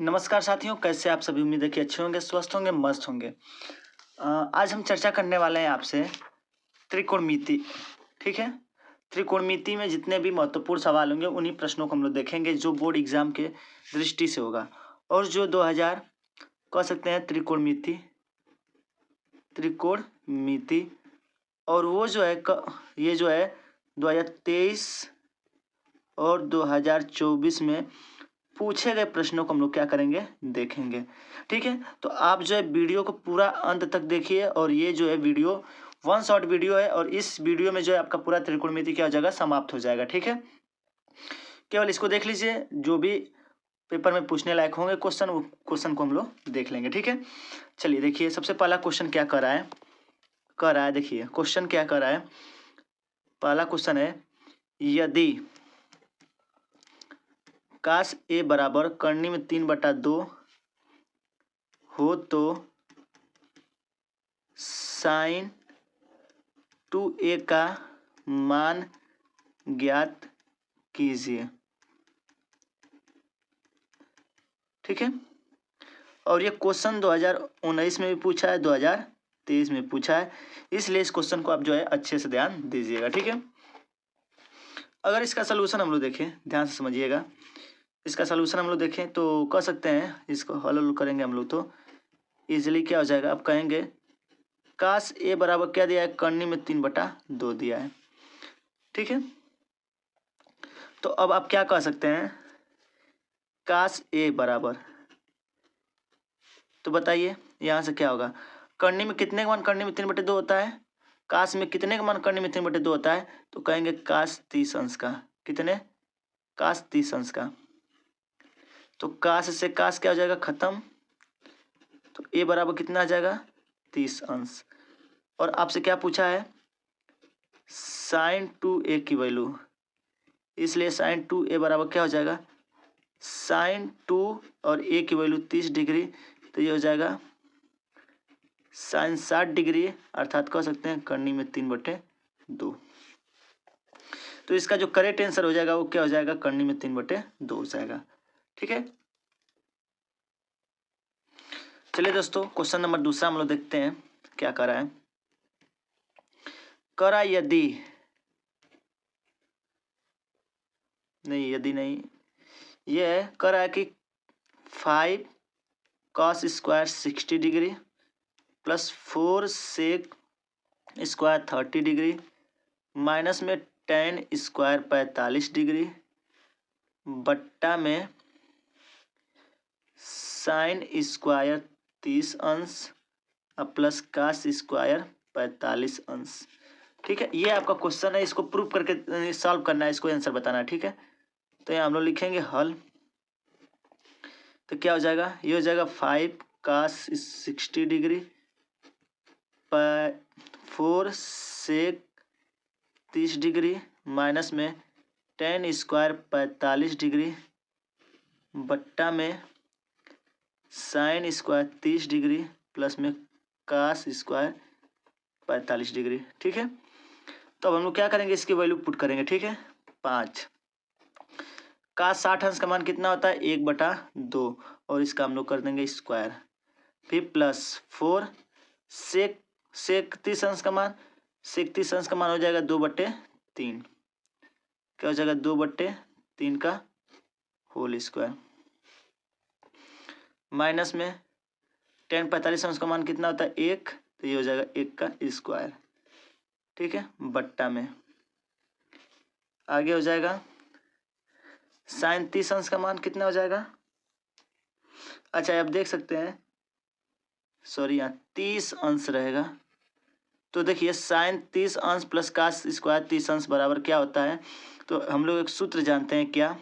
नमस्कार साथियों, कैसे आप सभी। उम्मीद है कि अच्छे होंगे, स्वस्थ होंगे, मस्त होंगे। आज हम चर्चा करने वाले हैं आपसे त्रिकोणमिति। ठीक है, त्रिकोणमिति में जितने भी महत्वपूर्ण सवाल होंगे उन्हीं प्रश्नों को हम लोग देखेंगे जो बोर्ड एग्जाम के दृष्टि से होगा और जो 2000 कह सकते हैं त्रिकोणमिति और वो जो है ये जो है 2023 और 2024 में पूछे गए प्रश्नों को हम लोग क्या करेंगे, देखेंगे। ठीक है, तो आप जो है वीडियो को पूरा अंत तक देखिए और ये जो है वीडियो वन शॉट वीडियो है और इस वीडियो में जो है आपका पूरा त्रिकोणमिति क्या हो जाएगा, समाप्त हो जाएगा। ठीक है, केवल इसको देख लीजिए, जो भी पेपर में पूछने लायक होंगे क्वेश्चन को हम लोग देख लेंगे। ठीक है, चलिए देखिए, सबसे पहला क्वेश्चन क्या कर रहा है। देखिए क्वेश्चन क्या कर रहा है। पहला क्वेश्चन है, यदि काश ए बराबर करनी में 3/2 हो तो साइन 2a का मान ज्ञात कीजिए। ठीक है, और ये क्वेश्चन 2019 में भी पूछा है, 2023 में पूछा है, इसलिए इस क्वेश्चन को आप जो है अच्छे से ध्यान दीजिएगा। ठीक है, अगर इसका सलूशन हम लोग देखें, ध्यान से समझिएगा, इसका सलूशन हम लोग देखें तो कह सकते हैं, इसको हल करेंगे हम लोग तो इजीली क्या हो जाएगा। आप कहेंगे काश ए बराबर क्या दिया है, करनी में 3/2 दिया है। ठीक है, तो अब आप क्या कह सकते हैं, काश ए बराबर, तो बताइए यहाँ से क्या होगा। करनी में कितने का मान करनी में 3/2 होता है, काश में कितने का मान करनी में 3/2 होता है, तो कहेंगे काश 30 अंश का। कितने, काश 30 अंश का। तो काश से काश क्या हो जाएगा, खत्म। तो ए बराबर कितना आ जाएगा, 30 अंश। और आपसे क्या पूछा है, साइन 2a की वैल्यू, इसलिए साइन 2a बराबर क्या हो जाएगा, साइन 2 और a की वैल्यू 30 डिग्री, तो ये हो जाएगा साइन 60 डिग्री, अर्थात कह सकते हैं करनी में 3/2। तो इसका जो करेक्ट आंसर हो जाएगा वो क्या हो जाएगा, करनी में 3/2 हो जाएगा। ठीक है, चलिए दोस्तों, क्वेश्चन नंबर दूसरा हम लोग देखते हैं क्या कर रहा है। करा यदि नहीं, ये है कर रहा है कि 5 cos square 60 degree plus 4 sec square 30 degree minus में tan स्क्वायर 45 डिग्री बट्टा में साइन स्क्वायर 30 अंश और प्लस कास स्क्वायर 45 अंश। ठीक है, ये आपका क्वेश्चन है, इसको प्रूव करके सॉल्व करना है, इसको आंसर बताना है। ठीक है, तो यहाँ हम लोग लिखेंगे हल, तो क्या हो जाएगा, ये हो जाएगा 5 cos 60 डिग्री 4 सेक 30 डिग्री माइनस में tan स्क्वायर 45 डिग्री बट्टा में साइन स्क्वायर 30 डिग्री प्लस में कास स्क्वायर 45 डिग्री। ठीक है, तो अब हम लोग क्या करेंगे, इसकी वैल्यू पुट करेंगे। ठीक है, 5 कास 60 अंश का मान कितना होता है, 1/2, और इसका हम लोग कर देंगे स्क्वायर, फिर प्लस 4 सेक 30 अंश का मान, सेक 30 अंश का मान हो जाएगा 2/3, क्या हो जाएगा 2/3 का होल स्क्वायर, माइनस में tan 45 अंश का मान कितना होता है 1, तो ये हो जाएगा 1 का स्क्वायर। ठीक है, बट्टा में आगे हो जाएगा साइन 30 अंश का मान कितना हो जाएगा, अच्छा आप देख सकते हैं, सॉरी यहाँ 30 अंश रहेगा, तो देखिए साइन 30 अंश प्लस कास स्क्वायर 30 अंश बराबर क्या होता है, तो हम लोग एक सूत्र जानते हैं, क्या,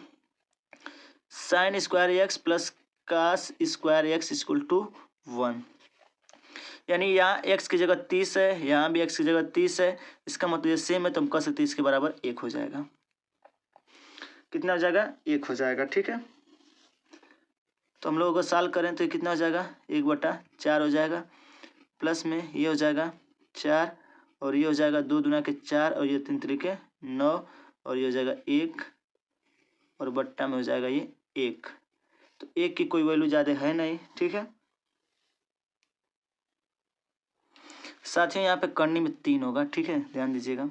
sine square x plus cos square x equal to 1, यानी यहाँ x की जगह 30 है, यहाँ भी x की जगह 30 है, इसका मतलब ये सेम है, तो हम कह सकते हैं इसके बराबर 1 हो जाएगा। कितना हो जाएगा, 1 हो जाएगा। ठीक है, तो हम लोगों को सॉल्व करें तो ये कितना हो जाएगा, 1/4 हो जाएगा, प्लस में ये हो जाएगा 4 और ये हो जाएगा 2 दूना के 4 और ये 3 तरीके 9 और ये हो जाएगा 1 और बट्टा में हो जाएगा ये 1। तो एक की कोई वैल्यू ज़्यादा है नहीं, ठीक है। साथियों यहाँ पे करनी में 3 होगा, ठीक है, ध्यान दीजिएगा।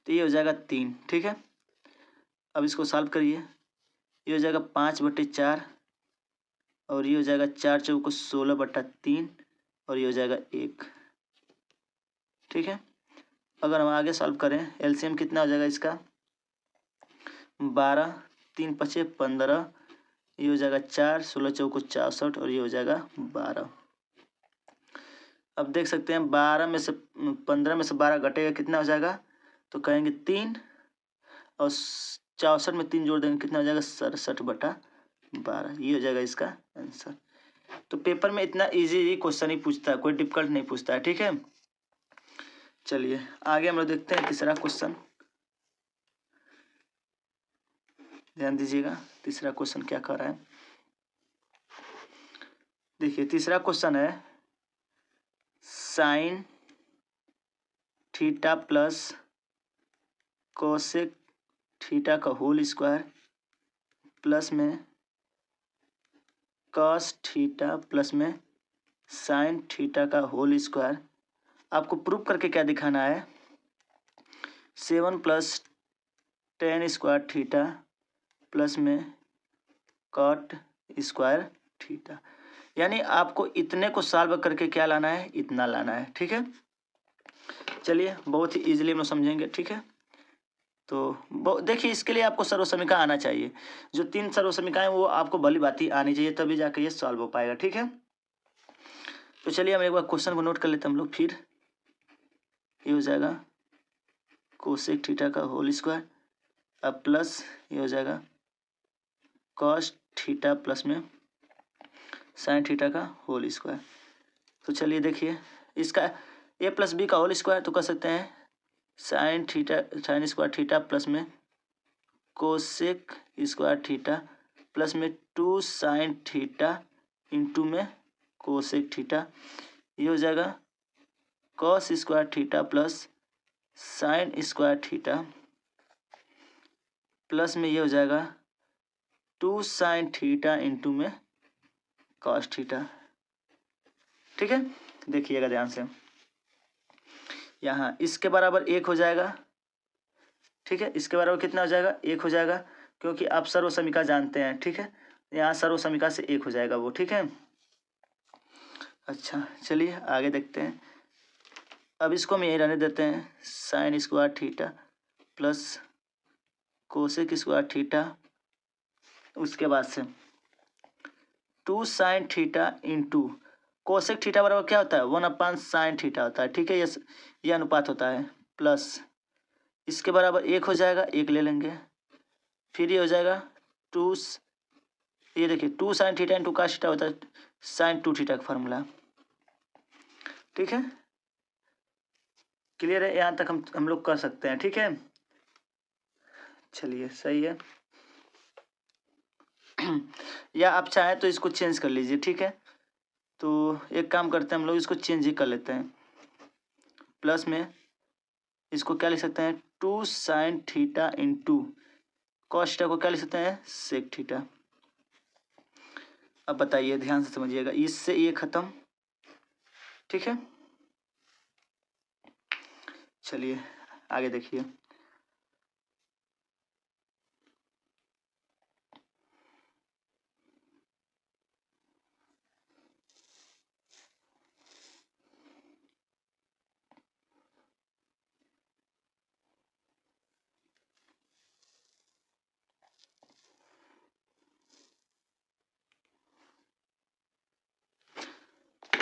तो ये हो जाएगा 3, ठीक है। अब इसको सॉल्व करिए। ये हो जाएगा 5/4 और ये हो जाएगा 4 चौको 16/3 और ये हो जाएगा 1, ठीक है। अगर हम आगे सॉल्व करें, एलसीएम कितना हो जाएगा इसका 12, 3 पचे 15, ये हो जाएगा 4, 16 चौको 64 और ये हो जाएगा 12। अब देख सकते हैं 12 में से 15 में से 12 घटेगा कितना हो जाएगा, तो कहेंगे 3 और 64 में 3 जोड़ देंगे कितना हो जाएगा 67/12। ये हो जाएगा इसका आंसर। तो पेपर में इतना इजी क्वेश्चन ही पूछता है, कोई डिफिकल्ट नहीं पूछता है, ठीक है। चलिए आगे हम लोग देखते हैं तीसरा क्वेश्चन। ध्यान दीजिएगा तीसरा क्वेश्चन क्या कर रहा है। देखिए तीसरा क्वेश्चन है sine theta plus cosec theta का होल स्क्वायर प्लस में कॉस थीटा प्लस में साइन थीटा का होल स्क्वायर। आपको प्रूफ करके क्या दिखाना है, 7 + tan स्क्वायर थीटा प्लस में कॉट स्क्वायर थीटा। यानी आपको इतने को सॉल्व करके क्या लाना है, इतना लाना है, ठीक है। चलिए बहुत ही इजीली हम समझेंगे, ठीक है। तो देखिए इसके लिए आपको सर्वसमीका आना चाहिए, जो 3 सर्वसमीकाएं वो आपको भली भांति आनी चाहिए, तभी जाके ये सॉल्व हो पाएगा, ठीक है। तो चलिए हम एक बार क्वेश्चन को नोट कर लेते हैं हम लोग। फिर ये हो जाएगा कोसेक थीटा का होल स्क्वायर अब प्लस ये हो जाएगा कॉस थीटा प्लस में साइन थीटा का होल स्क्वायर। तो चलिए देखिए इसका a + b का होल स्क्वायर तो कर सकते हैं साइन स्क्वायर थीटा प्लस में कोसेक स्क्वायर थीटा प्लस में 2 साइन थीटा इंटू में कोसेक थीटा। ये हो जाएगा cos square theta plus sign square theta plus में ये हो जाएगा 2 साइन थीटा इंटू में कॉस थीटा, ठीक है। देखिएगा ध्यान से, यहाँ इसके बराबर 1 हो जाएगा, ठीक है। इसके बराबर कितना हो जाएगा, 1 हो जाएगा, क्योंकि आप सर्वसमीका जानते हैं, ठीक है। यहाँ सर्वसमीका से 1 हो जाएगा वो, ठीक है। अच्छा चलिए आगे देखते हैं। अब इसको हम यहीं रहने देते हैं, sine square theta plus cosec square theta, उसके बाद से 2 sine theta into cosec theta बराबर क्या होता है 1/sin थीटा होता है, ठीक है। ये अनुपात होता है, प्लस इसके बराबर 1 हो जाएगा, 1 ले लेंगे। फिर ये हो जाएगा 2, ये देखिए 2 sine theta into cos theta होता है साइन 2 थीटा का फार्मूला, ठीक है। क्लियर है, यहाँ तक हम लोग कर सकते हैं, ठीक है। चलिए सही है। या आप चाहें तो इसको चेंज कर लीजिए, ठीक है। तो एक काम करते हैं हम लोग इसको चेंज ही कर लेते हैं, प्लस में इसको क्या लिख सकते हैं 2 sine theta into cos theta को क्या लिख सकते हैं सेक थीटा। अब बताइए ध्यान से समझिएगा, इससे ये खत्म, ठीक है। चलिए आगे देखिए।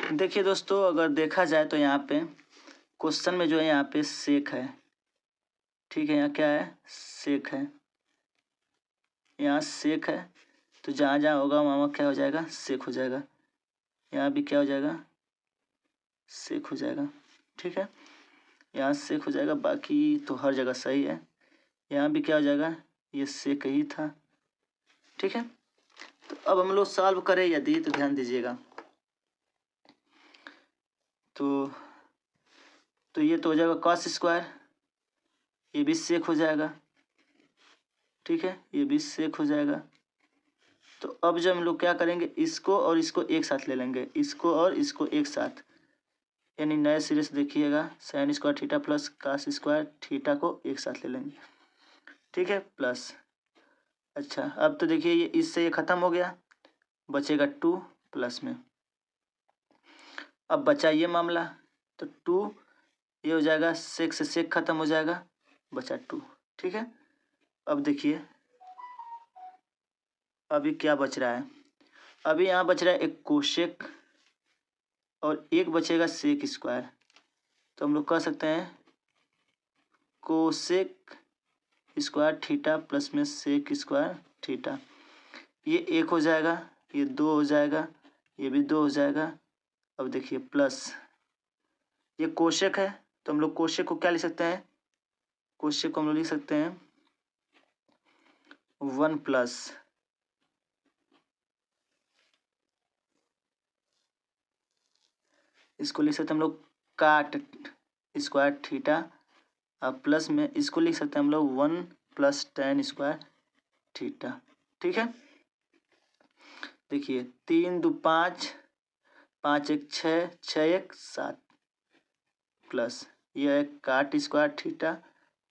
देखिए दोस्तों, अगर देखा जाए तो यहाँ पे क्वेश्चन में जो है यहाँ पे सेक है, ठीक है। यहाँ क्या है सेक है, यहाँ सेक है, तो जहाँ जहाँ होगा वहाँ क्या हो जाएगा सेक हो जाएगा। यहाँ भी क्या हो जाएगा सेक हो जाएगा, ठीक है। यहाँ सेक हो जाएगा, बाकी तो हर जगह सही है। यहाँ भी क्या हो जाएगा ये सेक ही था, ठीक है। तो अब हम लोग सॉल्व करें यदि, तो ध्यान दीजिएगा। तो ये तो हो जाएगा कॉस स्क्वायर, ये भी सेक हो जाएगा, ठीक है। ये भी सेक हो जाएगा। अब जो हम लोग क्या करेंगे, इसको और इसको एक साथ ले लेंगे, इसको और इसको एक साथ, यानी नए सिरे से देखिएगा sine square theta plus cos square theta को एक साथ ले लेंगे, ठीक है, प्लस। अच्छा अब तो देखिए ये इससे ये खत्म हो गया, बचेगा 2 प्लस में। अब बचा ये मामला, तो 2 ये हो जाएगा, सेक से सेक खत्म हो जाएगा, बचा 2, ठीक है। अब देखिए अभी क्या बच रहा है, अभी यहाँ बच रहा है एक कोशेक और एक बचेगा सेक स्क्वायर। तो हम लोग कह सकते हैं कोसेक स्क्वायर थीटा प्लस में सेक स्क्वायर थीटा, ये 1 हो जाएगा, ये 2 हो जाएगा, ये भी 2 हो जाएगा। अब देखिए प्लस ये कोशेक है, तो हम लोग कोशेक को क्या लिख सकते हैं, कोशेक को हम लोग लिख सकते हैं 1 प्लस इसको लिख सकते हैं हम लोग काट स्क्वायर थीटा, अब प्लस में इसको लिख सकते हैं हम लोग 1 प्लस tan स्क्वायर थीटा, ठीक है। देखिए 3 2 5, 5 1 6, 6 1 7, प्लस यह है काट स्क्वायर थीटा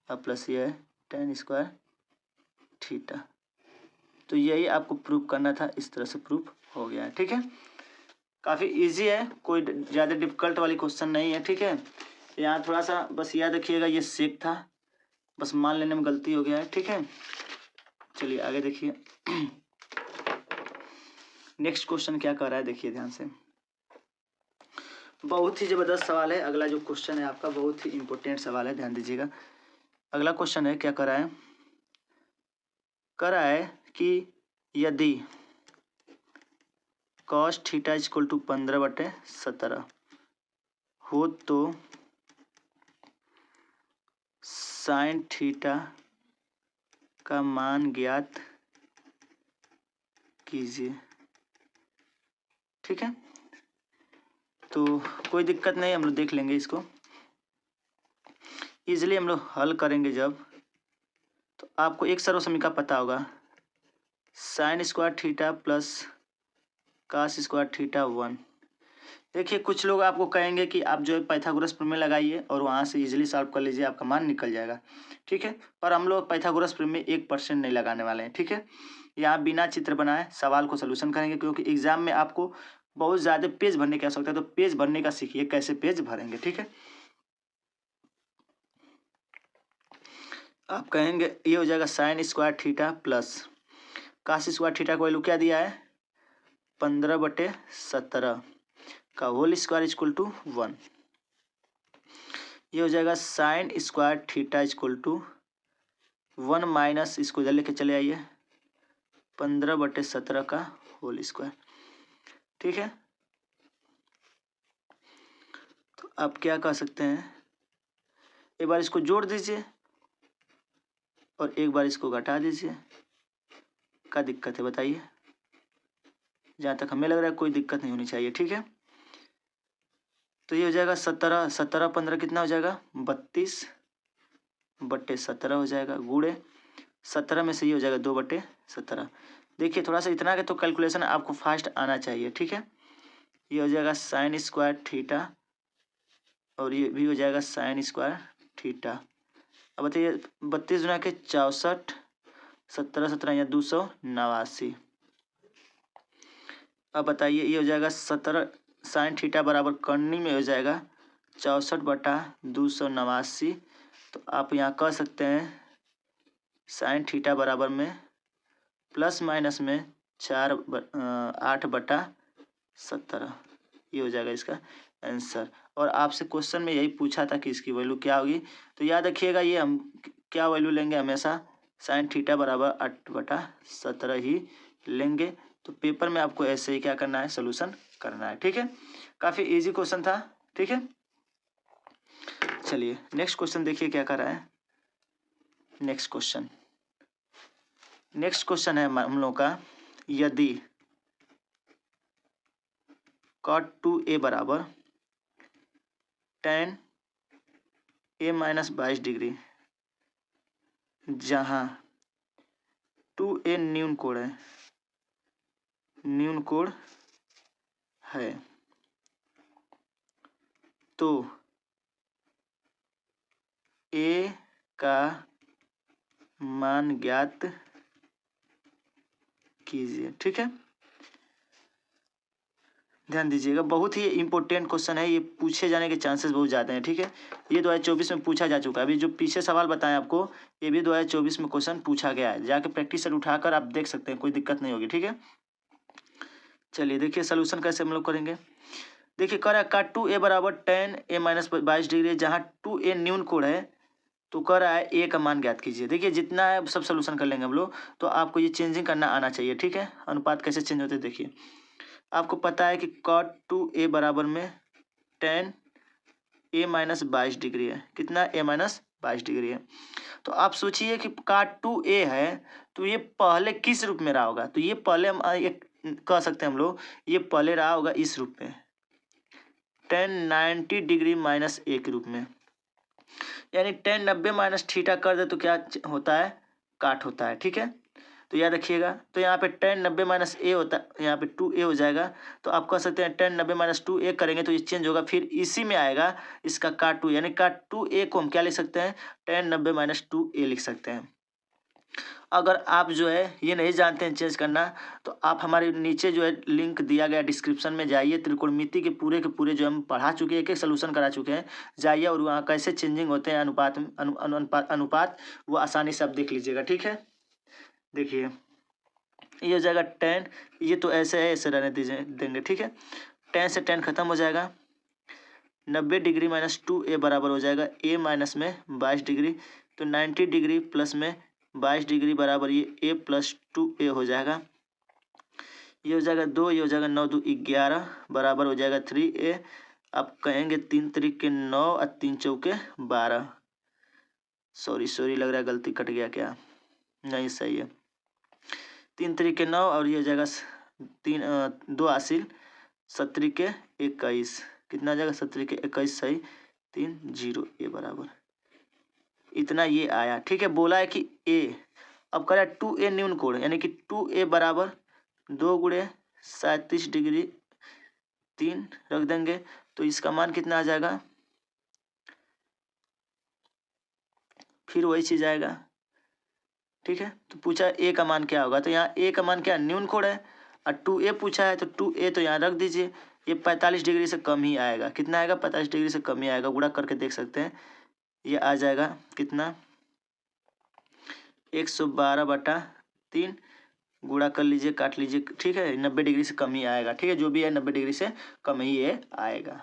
और प्लस यह है tan स्क्वायर थीटा। तो यही आपको प्रूफ करना था, इस तरह से प्रूफ हो गया है, ठीक है। काफ़ी इजी है, कोई ज़्यादा डिफिकल्ट वाली क्वेश्चन नहीं है, ठीक है। यहाँ थोड़ा सा बस याद रखिएगा ये सेक था, बस मान लेने में गलती हो गया है, ठीक है। चलिए आगे देखिए नेक्स्ट क्वेश्चन क्या कर रहा है, देखिए ध्यान से, बहुत ही जबरदस्त सवाल है। अगला जो क्वेश्चन है आपका बहुत ही इंपॉर्टेंट सवाल है, ध्यान दीजिएगा। अगला क्वेश्चन है क्या कर रहा है, कर रहा है कि यदि cos थीटा इक्वल टू 15/17 हो तो साइन थीटा का मान ज्ञात कीजिए, ठीक है। तो कोई दिक्कत नहीं, हम लोग देख लेंगे इसको, इजीली हम लोग हल करेंगे जब, तो आपको एक सर्व समीकरण पता होगा, sine square theta plus cos square theta 1। देखिए कुछ लोग आपको कहेंगे कि आप जो है पाइथागोरस प्रमेय लगाइए और वहाँ से इजीली सॉल्व कर लीजिए, आपका मान निकल जाएगा, ठीक है। पर हम लोग पाइथागोरस प्रमेय 1% नहीं लगाने वाले हैं, ठीक है। यहाँ बिना चित्र बनाए सवाल को सलूशन करेंगे, क्योंकि एग्जाम में आपको बहुत ज़्यादा पेज भरने की आवश्यकता है, तो पेज भरने का सीखिए कैसे पेज भरेंगे, ठीक है। आप कहेंगे ये हो जाएगा sine square theta plus cos square theta को वैल्यू क्या दिया है 15/17 का होल स्क्वायर इक्वल टू 1। ये हो जाएगा sine square theta equal to 1 minus इसको इधर लेके चले आइए 15/17 का होल स्क्वायर, ठीक है। तो आप क्या कह सकते हैं, एक बार इसको जोड़ दीजिए और एक बार इसको घटा दीजिए, क्या दिक्कत है बताइए। जहाँ तक हमें लग रहा है कोई दिक्कत नहीं होनी चाहिए, ठीक है। तो ये हो जाएगा 17 17 15 कितना हो जाएगा 32/17 हो जाएगा, गुणे 17 में से ये हो जाएगा 2/17। देखिए थोड़ा सा इतना के तो कैलकुलेशन आपको फास्ट आना चाहिए, ठीक है। ये हो जाएगा साइन स्क्वायर थीटा और ये भी हो जाएगा साइन स्क्वायर थीटा। अब बताइए 32 गुना के 64, 17 17 या 289। अब बताइए ये हो जाएगा 17 साइन थीटा बराबर करनी में हो जाएगा 64/289। तो आप यहाँ कह सकते हैं साइन थीटा बराबर में प्लस माइनस में 8/17, ये हो जाएगा इसका आंसर। और आपसे क्वेश्चन में यही पूछा था कि इसकी वैल्यू क्या होगी, तो याद रखिएगा ये हम क्या वैल्यू लेंगे, हमेशा साइन थीटा बराबर 8/17 ही लेंगे। तो पेपर में आपको ऐसे ही क्या करना है, सोल्यूशन करना है, ठीक है। काफ़ी इजी क्वेश्चन था, ठीक है। चलिए नेक्स्ट क्वेश्चन देखिए क्या कर रहा है। नेक्स्ट क्वेश्चन है हम लोग का, यदि cot 2a बराबर tan a माइनस 22 डिग्री, जहाँ 2a न्यून कोण है, न्यून कोण है तो ए का मान ज्ञात कीजिए। ठीक है, ध्यान दीजिएगा, बहुत ही इंपॉर्टेंट क्वेश्चन है, ये पूछे जाने के चांसेस बहुत ज़्यादा हैं। ठीक है, ये 2024 में पूछा जा चुका है। अभी जो पीछे सवाल बताएं आपको, ये भी 2024 में क्वेश्चन पूछा गया है। जाके प्रैक्टिस सेट उठाकर आप देख सकते हैं, कोई दिक्कत नहीं होगी। ठीक है, चलिए देखिए सोल्यूशन कैसे हम लोग करेंगे। देखिए कह रहा है काट 2a बराबर tan a माइनस 22 डिग्री, जहाँ 2a न्यून कोण है तो कह रहा है a का मान ज्ञात कीजिए। देखिए जितना है सब सोल्यूशन कर लेंगे हम लोग, तो आपको ये चेंजिंग करना आना चाहिए। ठीक है, अनुपात कैसे चेंज होते हैं देखिए, आपको पता है कि cot 2a बराबर में tan a माइनस 22 डिग्री है। कितना? a माइनस 22 डिग्री है। तो आप सोचिए कि cot 2a है तो ये पहले किस रूप में रहा होगा, तो ये पहले हम एक कह सकते हैं हम लोग, ये पहले रहा होगा इस रूप में, tan 90 डिग्री माइनस a के रूप में, यानी tan 90 माइनस थीटा कर दे तो क्या होता है? काट होता है। ठीक है, तो याद रखिएगा, तो यहाँ पे tan 90 माइनस ए होता है, यहाँ पे 2a हो जाएगा। तो आप कह सकते हैं tan 90 माइनस 2a करेंगे तो ये चेंज होगा, फिर इसी में आएगा इसका काट 2, यानी काट 2a को हम क्या लिख सकते हैं? tan 90 माइनस 2a लिख सकते हैं। अगर आप जो है ये नहीं जानते हैं चेंज करना, तो आप हमारे नीचे जो है लिंक दिया गया डिस्क्रिप्शन में जाइए, त्रिकोणमिति के पूरे जो हम पढ़ा चुके हैं, एक एक सोल्यूशन करा चुके हैं, जाइए और वहाँ कैसे चेंजिंग होते हैं अनुपात अनुपात वो आसानी से आप देख लीजिएगा। ठीक है, देखिए ये हो जाएगा tan, ये तो ऐसे है, ऐसे रहने दीजिए देंगे। ठीक है, tan से tan खत्म हो जाएगा, 90 डिग्री माइनस 2a बराबर हो जाएगा a माइनस में 22 डिग्री, तो 90 डिग्री प्लस में 22 डिग्री बराबर ये a प्लस 2a हो जाएगा। ये हो जाएगा 2, ये हो जाएगा 9 2 11 बराबर हो जाएगा 3a। आप कहेंगे 3 तरीके 9 और 3 चौके 12, सॉरी लग रहा है गलती कट गया क्या, नहीं सही है, 3 तरीके 9 और ये हो जाएगा 2 आसिल 17 के 21, कितना आ जाएगा? 17 के 21 सही, 3 0 a बराबर इतना ये आया। ठीक है, बोला है कि a, अब कह रहा है 2a न्यून कोण, यानी कि 2a बराबर 2 गुणे 37 डिग्री 3 रख देंगे तो इसका मान कितना आ जाएगा? फिर वही चीज आएगा। ठीक है, तो पूछा a का मान क्या होगा, तो यहाँ a का मान क्या? न्यून कोण है, और 2a पूछा है तो 2a तो यहाँ रख दीजिए, ये 45 डिग्री से कम ही आएगा। कितना आएगा? 45 डिग्री से कम ही आएगा, गुणा करके देख सकते हैं, ये आ जाएगा कितना? 112/3, गुणा कर लीजिए, काट लीजिए। ठीक है, 90 डिग्री से कम ही आएगा। ठीक है, जो भी है 90 डिग्री से कम ही ये आएगा।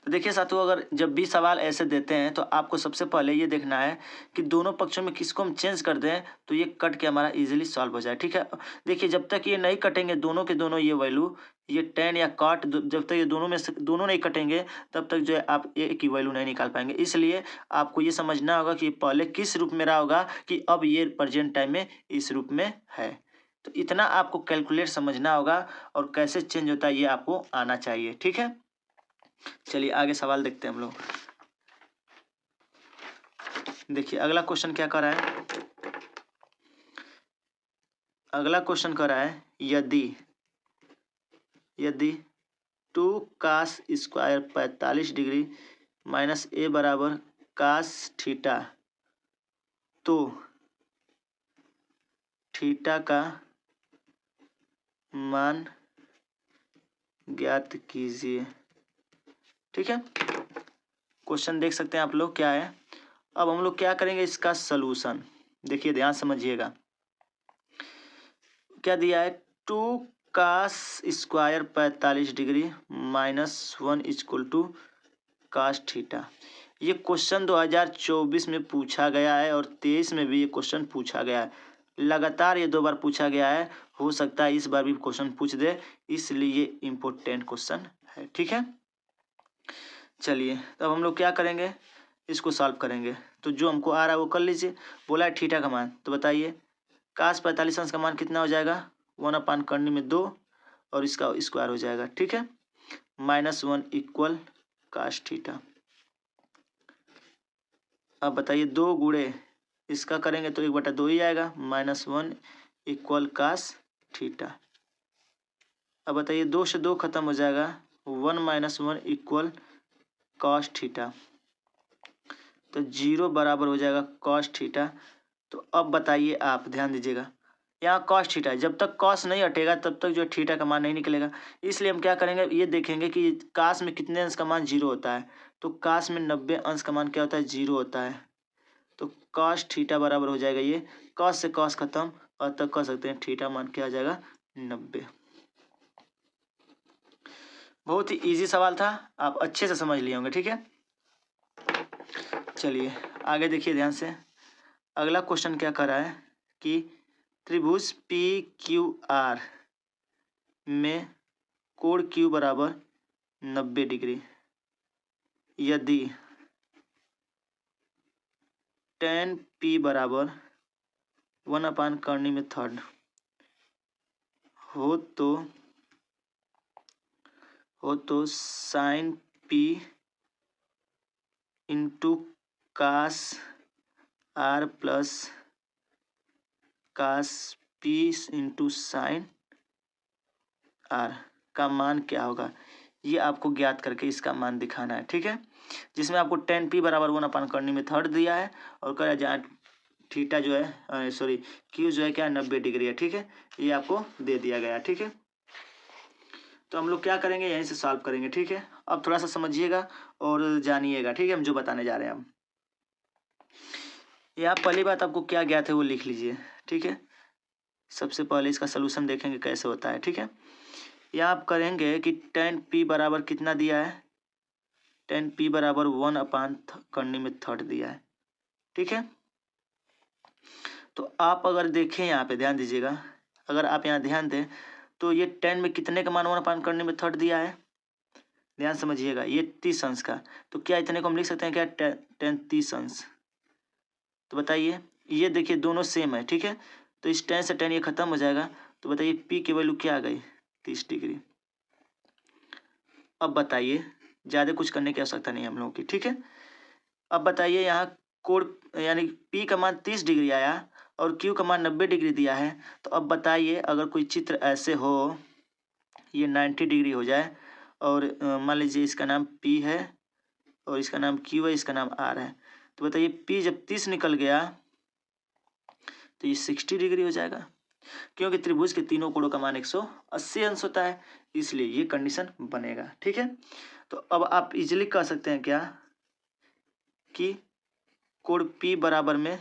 तो देखिए साथियों, अगर जब भी सवाल ऐसे देते हैं तो आपको सबसे पहले ये देखना है कि दोनों पक्षों में किसको हम चेंज कर दें तो ये कट के हमारा इजीली सॉल्व हो जाए। ठीक है, देखिए जब तक ये नहीं कटेंगे दोनों के दोनों ये वैल्यू, ये tan या cot, जब तक ये दोनों में से दोनों नहीं कटेंगे तब तक जो है आप a की वैल्यू नहीं निकाल पाएंगे। इसलिए आपको ये समझना होगा कि पहले किस रूप में रहा होगा कि अब ये प्रेजेंट टाइम में इस रूप में है। तो इतना आपको कैलकुलेट समझना होगा और कैसे चेंज होता है ये आपको आना चाहिए। ठीक है, चलिए आगे सवाल देखते हैं हम लोग। देखिए अगला क्वेश्चन क्या कर रहा है, अगला क्वेश्चन कर रहा है यदि 2 cos square 45 degree minus a बराबर cos थीटा, तो थीटा का मान ज्ञात कीजिए। ठीक है, क्वेश्चन देख सकते हैं आप लोग क्या है। अब हम लोग क्या करेंगे, इसका सलूशन देखिए, ध्यान समझिएगा। क्या दिया है? 2 cos square 45 degree minus 1 equal to cos theta. ये क्वेश्चन 2024 में पूछा गया है और 23 में भी ये क्वेश्चन पूछा गया है। लगातार ये 2 बार पूछा गया है, हो सकता है इस बार भी क्वेश्चन पूछ दे, इसलिए इम्पोर्टेंट क्वेश्चन है। ठीक है, चलिए तब हम लोग क्या करेंगे, इसको सॉल्व करेंगे। तो जो हमको आ रहा है वो कर लीजिए। बोला है थीटा का मान, तो बताइए cos 45 अंश का मान कितना हो जाएगा? 1 करने में 2 और इसका स्क्वायर हो जाएगा। ठीक है, -1 इक्वल cos थीटा। अब बताइए 2 गुणे इसका करेंगे तो 1/2 ही आएगा, -1 इक्वल cos थीटा। अब बताइए 2 से 2 खत्म हो जाएगा, 1 माइनस 1 इक्वल कॉस थीटा, तो 0 बराबर हो जाएगा कॉस थीटा। तो अब बताइए आप ध्यान दीजिएगा, यहाँ कॉस थीटा है, जब तक कॉस नहीं हटेगा तब तक जो थीटा का मान नहीं निकलेगा। इसलिए हम क्या करेंगे, ये देखेंगे कि कास में कितने अंश का मान 0 होता है। तो कास में 90 अंश का मान क्या होता है, 0 होता है। तो कॉस थीटा बराबर हो जाएगा ये, कॉस से कॉस खत्म, और तब कह सकते हैं थीटा मान क्या आ जाएगा, 90। बहुत ही इजी सवाल था, आप अच्छे से समझ लिए होंगे। ठीक है, चलिए आगे देखिए ध्यान से। अगला क्वेश्चन क्या कर रहा है कि त्रिभुज पी क्यू आर में कोण क्यू बराबर 90 डिग्री यदि tan p बराबर 1/3 हो तो sin p into cos R plus cos p into sine R का मान क्या होगा, ये आपको ज्ञात करके इसका मान दिखाना है। ठीक है, जिसमें आपको tan p बराबर 1/3 दिया है, और कह जहाँ थीटा जो है सॉरी क्यू जो है क्या 90 डिग्री है। ठीक है, ये आपको दे दिया गया। ठीक है, तो हम लोग क्या करेंगे, यहीं से सॉल्व करेंगे। ठीक है, अब थोड़ा सा समझिएगा और जानिएगा। ठीक है, हम जो बताने जा रहे हैं अब, यहाँ पहली बात आपको क्या ज्ञात है वो लिख लीजिए। ठीक है, सबसे पहले इसका सलूशन देखेंगे कैसे होता है। ठीक है, यहाँ आप करेंगे कि tan p बराबर कितना दिया है, tan p बराबर 1/3 दिया है। ठीक है, तो आप अगर देखें यहाँ पे ध्यान दीजिएगा, अगर आप यहाँ ध्यान दें तो ये tan में कितने का मान 1/3 दिया है, ध्यान समझिएगा, ये 30 अंश का। तो क्या इतने को हम लिख सकते हैं क्या, tan 30 अंश। तो बताइए, ये देखिए दोनों सेम है। ठीक है, तो इस tan से tan ये खत्म हो जाएगा। तो बताइए p की वैल्यू क्या आ गई, 30 डिग्री। अब बताइए, ज़्यादा कुछ करने की आवश्यकता नहीं है हम लोगों की। ठीक है, अब बताइए यहाँ कोण यानी p का मान 30 डिग्री आया और q का मान 90 डिग्री दिया है। तो अब बताइए अगर कोई चित्र ऐसे हो, ये 90 डिग्री हो जाए, और मान लीजिए इसका नाम p है और इसका नाम q है, इसका नाम r है। तो बताइए p जब 30 निकल गया तो ये 60 डिग्री हो जाएगा, क्योंकि त्रिभुज के तीनों कोणों का मान 180 अंश होता है, इसलिए ये कंडीशन बनेगा। ठीक है, तो अब आप इजीली कह सकते हैं क्या कि कोण P बराबर में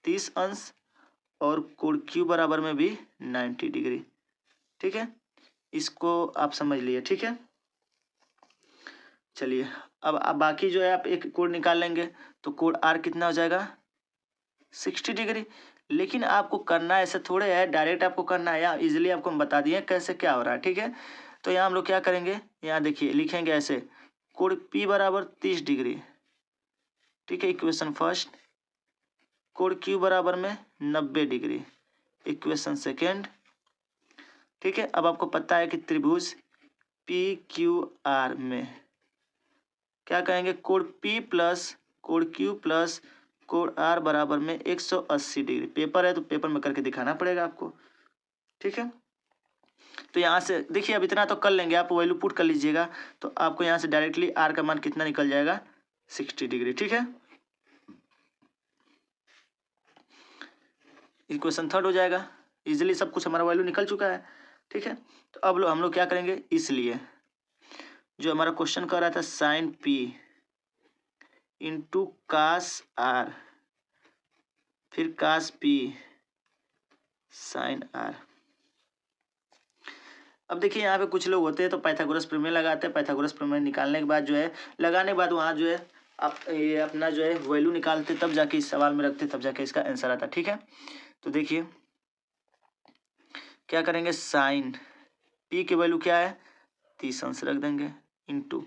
30 अंश और कोण Q बराबर में भी 90 डिग्री। ठीक है, इसको आप समझ लिए। ठीक है, चलिए अब बाकी जो है आप एक कोण निकाल लेंगे, तो कोण R कितना हो जाएगा, 60 डिग्री। लेकिन आपको करना ऐसे थोड़े है, डायरेक्ट आपको करना है, या इजीली आपको हम बता दिए कैसे क्या हो रहा है। ठीक है, तो यहाँ हम लोग क्या करेंगे, यहाँ देखिए लिखेंगे ऐसे, कोण P बराबर 30 डिग्री। ठीक है, इक्वेशन फर्स्ट, कोण Q बराबर में 90 डिग्री, इक्वेशन सेकेंड। ठीक है, अब आपको पता है कि त्रिभुज PQR में क्या कहेंगे, कोण P प्लस कोण Q प्लस कोण R बराबर में 180 डिग्री। पेपर है तो पेपर में करके दिखाना पड़ेगा आपको। ठीक है, तो यहाँ से देखिए, अब इतना तो कर लेंगे, आप वैल्यू पुट कर लीजिएगा, तो आपको यहाँ से डायरेक्टली R का मान कितना निकल जाएगा, 60 डिग्री। ठीक है, इक्वेशन थर्ड हो जाएगा, इजीली सब कुछ हमारा वैल्यू निकल चुका है। ठीक है, तो अब हम लोग क्या करेंगे, इसलिए जो हमारा क्वेश्चन कर रहा था sine P into cos R फिर कास P साइन R। अब देखिए यहाँ पे कुछ लोग होते हैं तो पाइथागोरस प्रमेय लगाते हैं, पाइथागोरस प्रमेय निकालने के बाद जो है, लगाने के बाद वहाँ जो है आप ये अपना जो है वैल्यू निकालते, तब जाके इस सवाल में रखते, तब जाके इसका आंसर आता। ठीक है, तो देखिए क्या करेंगे, साइन P की वैल्यू क्या है, 30 अंश रख देंगे, इंटू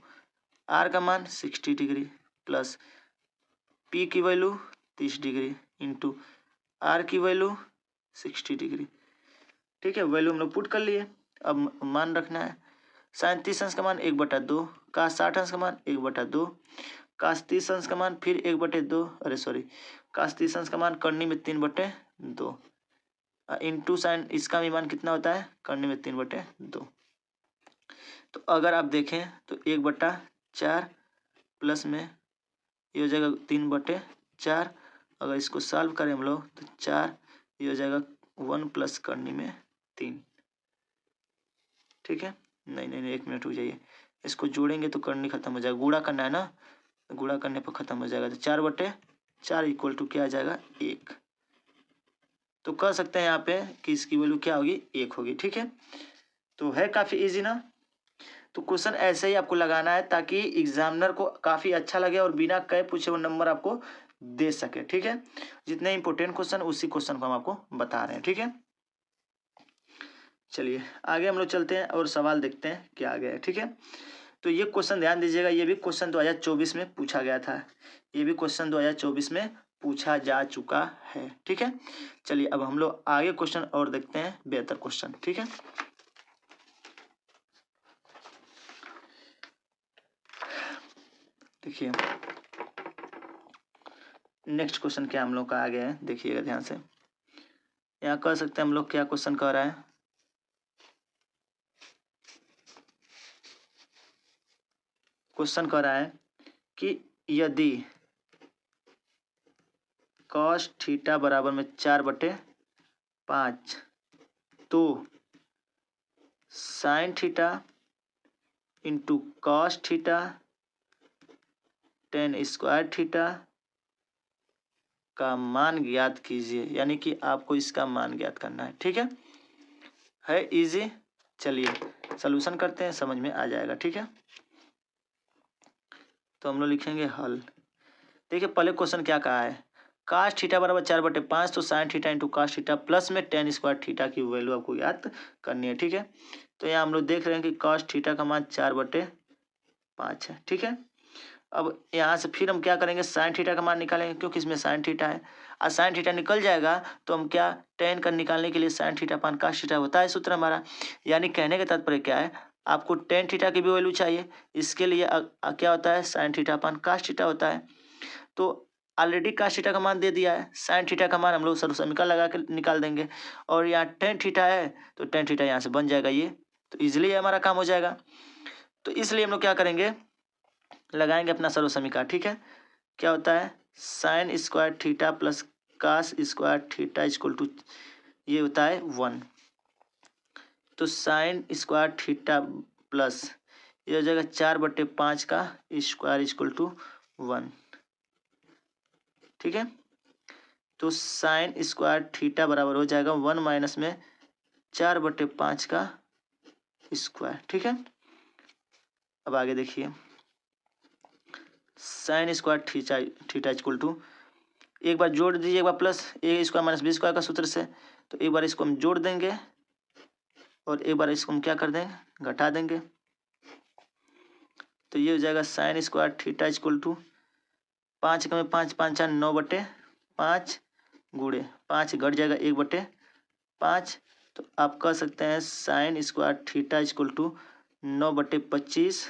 R का मान 60 डिग्री प्लस P की वैल्यू 30 डिग्री इंटू R की वैल्यू 60 डिग्री। ठीक है, वैल्यू हम लोग पुट कर लिए। अब मान रखना है, साइन 30 अंश का मान 1/2, कास 60 अंश का मान 1/2, कास 30 अंश का मान फिर 1/2, अरे सॉरी कास 30 अंश का मान करनी में 3/2। इंटू साइन इसका भी मान कितना होता है, करने में 3/2। तो अगर आप देखें तो 1/4 प्लस में ये हो जाएगा 3/4। अगर इसको सॉल्व करें हम लोग तो 4, ये हो जाएगा 1 प्लस करने में 3। ठीक है, नहीं नहीं नहीं, 1 मिनट रुक जाइए, इसको जोड़ेंगे तो करनी खत्म हो जाएगा, गुणा करना है ना, तो गुणा करने पर खत्म हो जाएगा। तो 4/4 इक्वल टू क्या आ जाएगा, 1। तो कह सकते हैं यहाँ पे कि इसकी वैल्यू क्या होगी, 1 होगी। ठीक है, तो है काफ़ी इजी ना। तो क्वेश्चन ऐसे ही आपको लगाना है ताकि एग्जामिनर को काफ़ी अच्छा लगे और बिना कहे पूछे वो नंबर आपको दे सके। ठीक है, जितने इंपॉर्टेंट क्वेश्चन उसी क्वेश्चन को हम आपको बता रहे हैं। ठीक है, चलिए आगे हम लोग चलते हैं और सवाल देखते हैं क्या आ गया है। ठीक है, तो ये क्वेश्चन ध्यान दीजिएगा, ये भी क्वेश्चन 2024 में पूछा गया था, ये भी क्वेश्चन 2024 में पूछा जा चुका है। ठीक है, चलिए अब हम लोग आगे क्वेश्चन और देखते हैं, बेहतर क्वेश्चन। ठीक है, देखिए नेक्स्ट क्वेश्चन क्या हम लोग का आ गया है, देखिएगा ध्यान से। यहाँ कह सकते हैं हम लोग क्या क्वेश्चन कह रहा है, क्वेश्चन कह रहा है कि यदि cos थीटा बराबर में 4/5 तो sine theta into cos theta tan square theta का मान ज्ञात कीजिए, यानी कि आपको इसका मान ज्ञात करना है। ठीक है इजी। चलिए सॉल्यूशन करते हैं, समझ में आ जाएगा। ठीक है, तो हम लोग लिखेंगे हल। देखिए पहले क्वेश्चन क्या कहा है, cos थीटा बराबर 4/5 तो sine theta into cos theta plus में tan स्क्वायर थीटा की वैल्यू आपको ज्ञात करनी है। ठीक है, तो यहाँ हम लोग देख रहे हैं कि cos थीटा का मान 4/5 है। ठीक है, अब यहाँ से फिर हम क्या करेंगे, साइन थीटा का मान निकालेंगे, क्योंकि इसमें साइन थीटा है और साइन थीटा निकल जाएगा तो हम क्या, टेन का निकालने के लिए साइन थीटा पान cos थीटा होता है सूत्र हमारा। यानी कहने का तात्पर्य क्या है, आपको टेन थीटा की भी वैल्यू चाहिए, इसके लिए क्या होता है, साइन थीटा पान cos थीटा होता है। तो ऑलरेडी cos थीटा का मान दे दिया है, साइन थीटा का मान हम लोग समीकरण लगा के निकाल देंगे, और यहाँ टेन थीटा है तो टेन थीटा यहाँ से बन जाएगा ये, तो ईजिली हमारा काम हो जाएगा। तो इसलिए हम लोग क्या करेंगे, लगाएंगे अपना सर्व समीकरण। ठीक है, क्या होता है, sine square theta plus cos square theta equal to, ये होता है 1। तो साइन स्क्वायर थीटा प्लस ये हो जाएगा 4/5 का स्क्वायर इक्वल टू 1। ठीक है, तो साइन स्क्वायर थीटा बराबर हो जाएगा 1 माइनस में 4/5 का स्क्वायर। ठीक है, अब आगे देखिए, sine square theta equal to, एक बार जोड़ दीजिए, एक बार plus A square minus B square का सूत्र से, तो एक बार इसको हम जोड़ देंगे और एक बार इसको हम क्या कर देंगे, घटा देंगे। तो ये हो जाएगा sine square theta equal to 5 का में 5 5 4 9/5 गुणे 5 घट जाएगा 1/5। तो आप कह सकते हैं sine square theta equal to 9/25।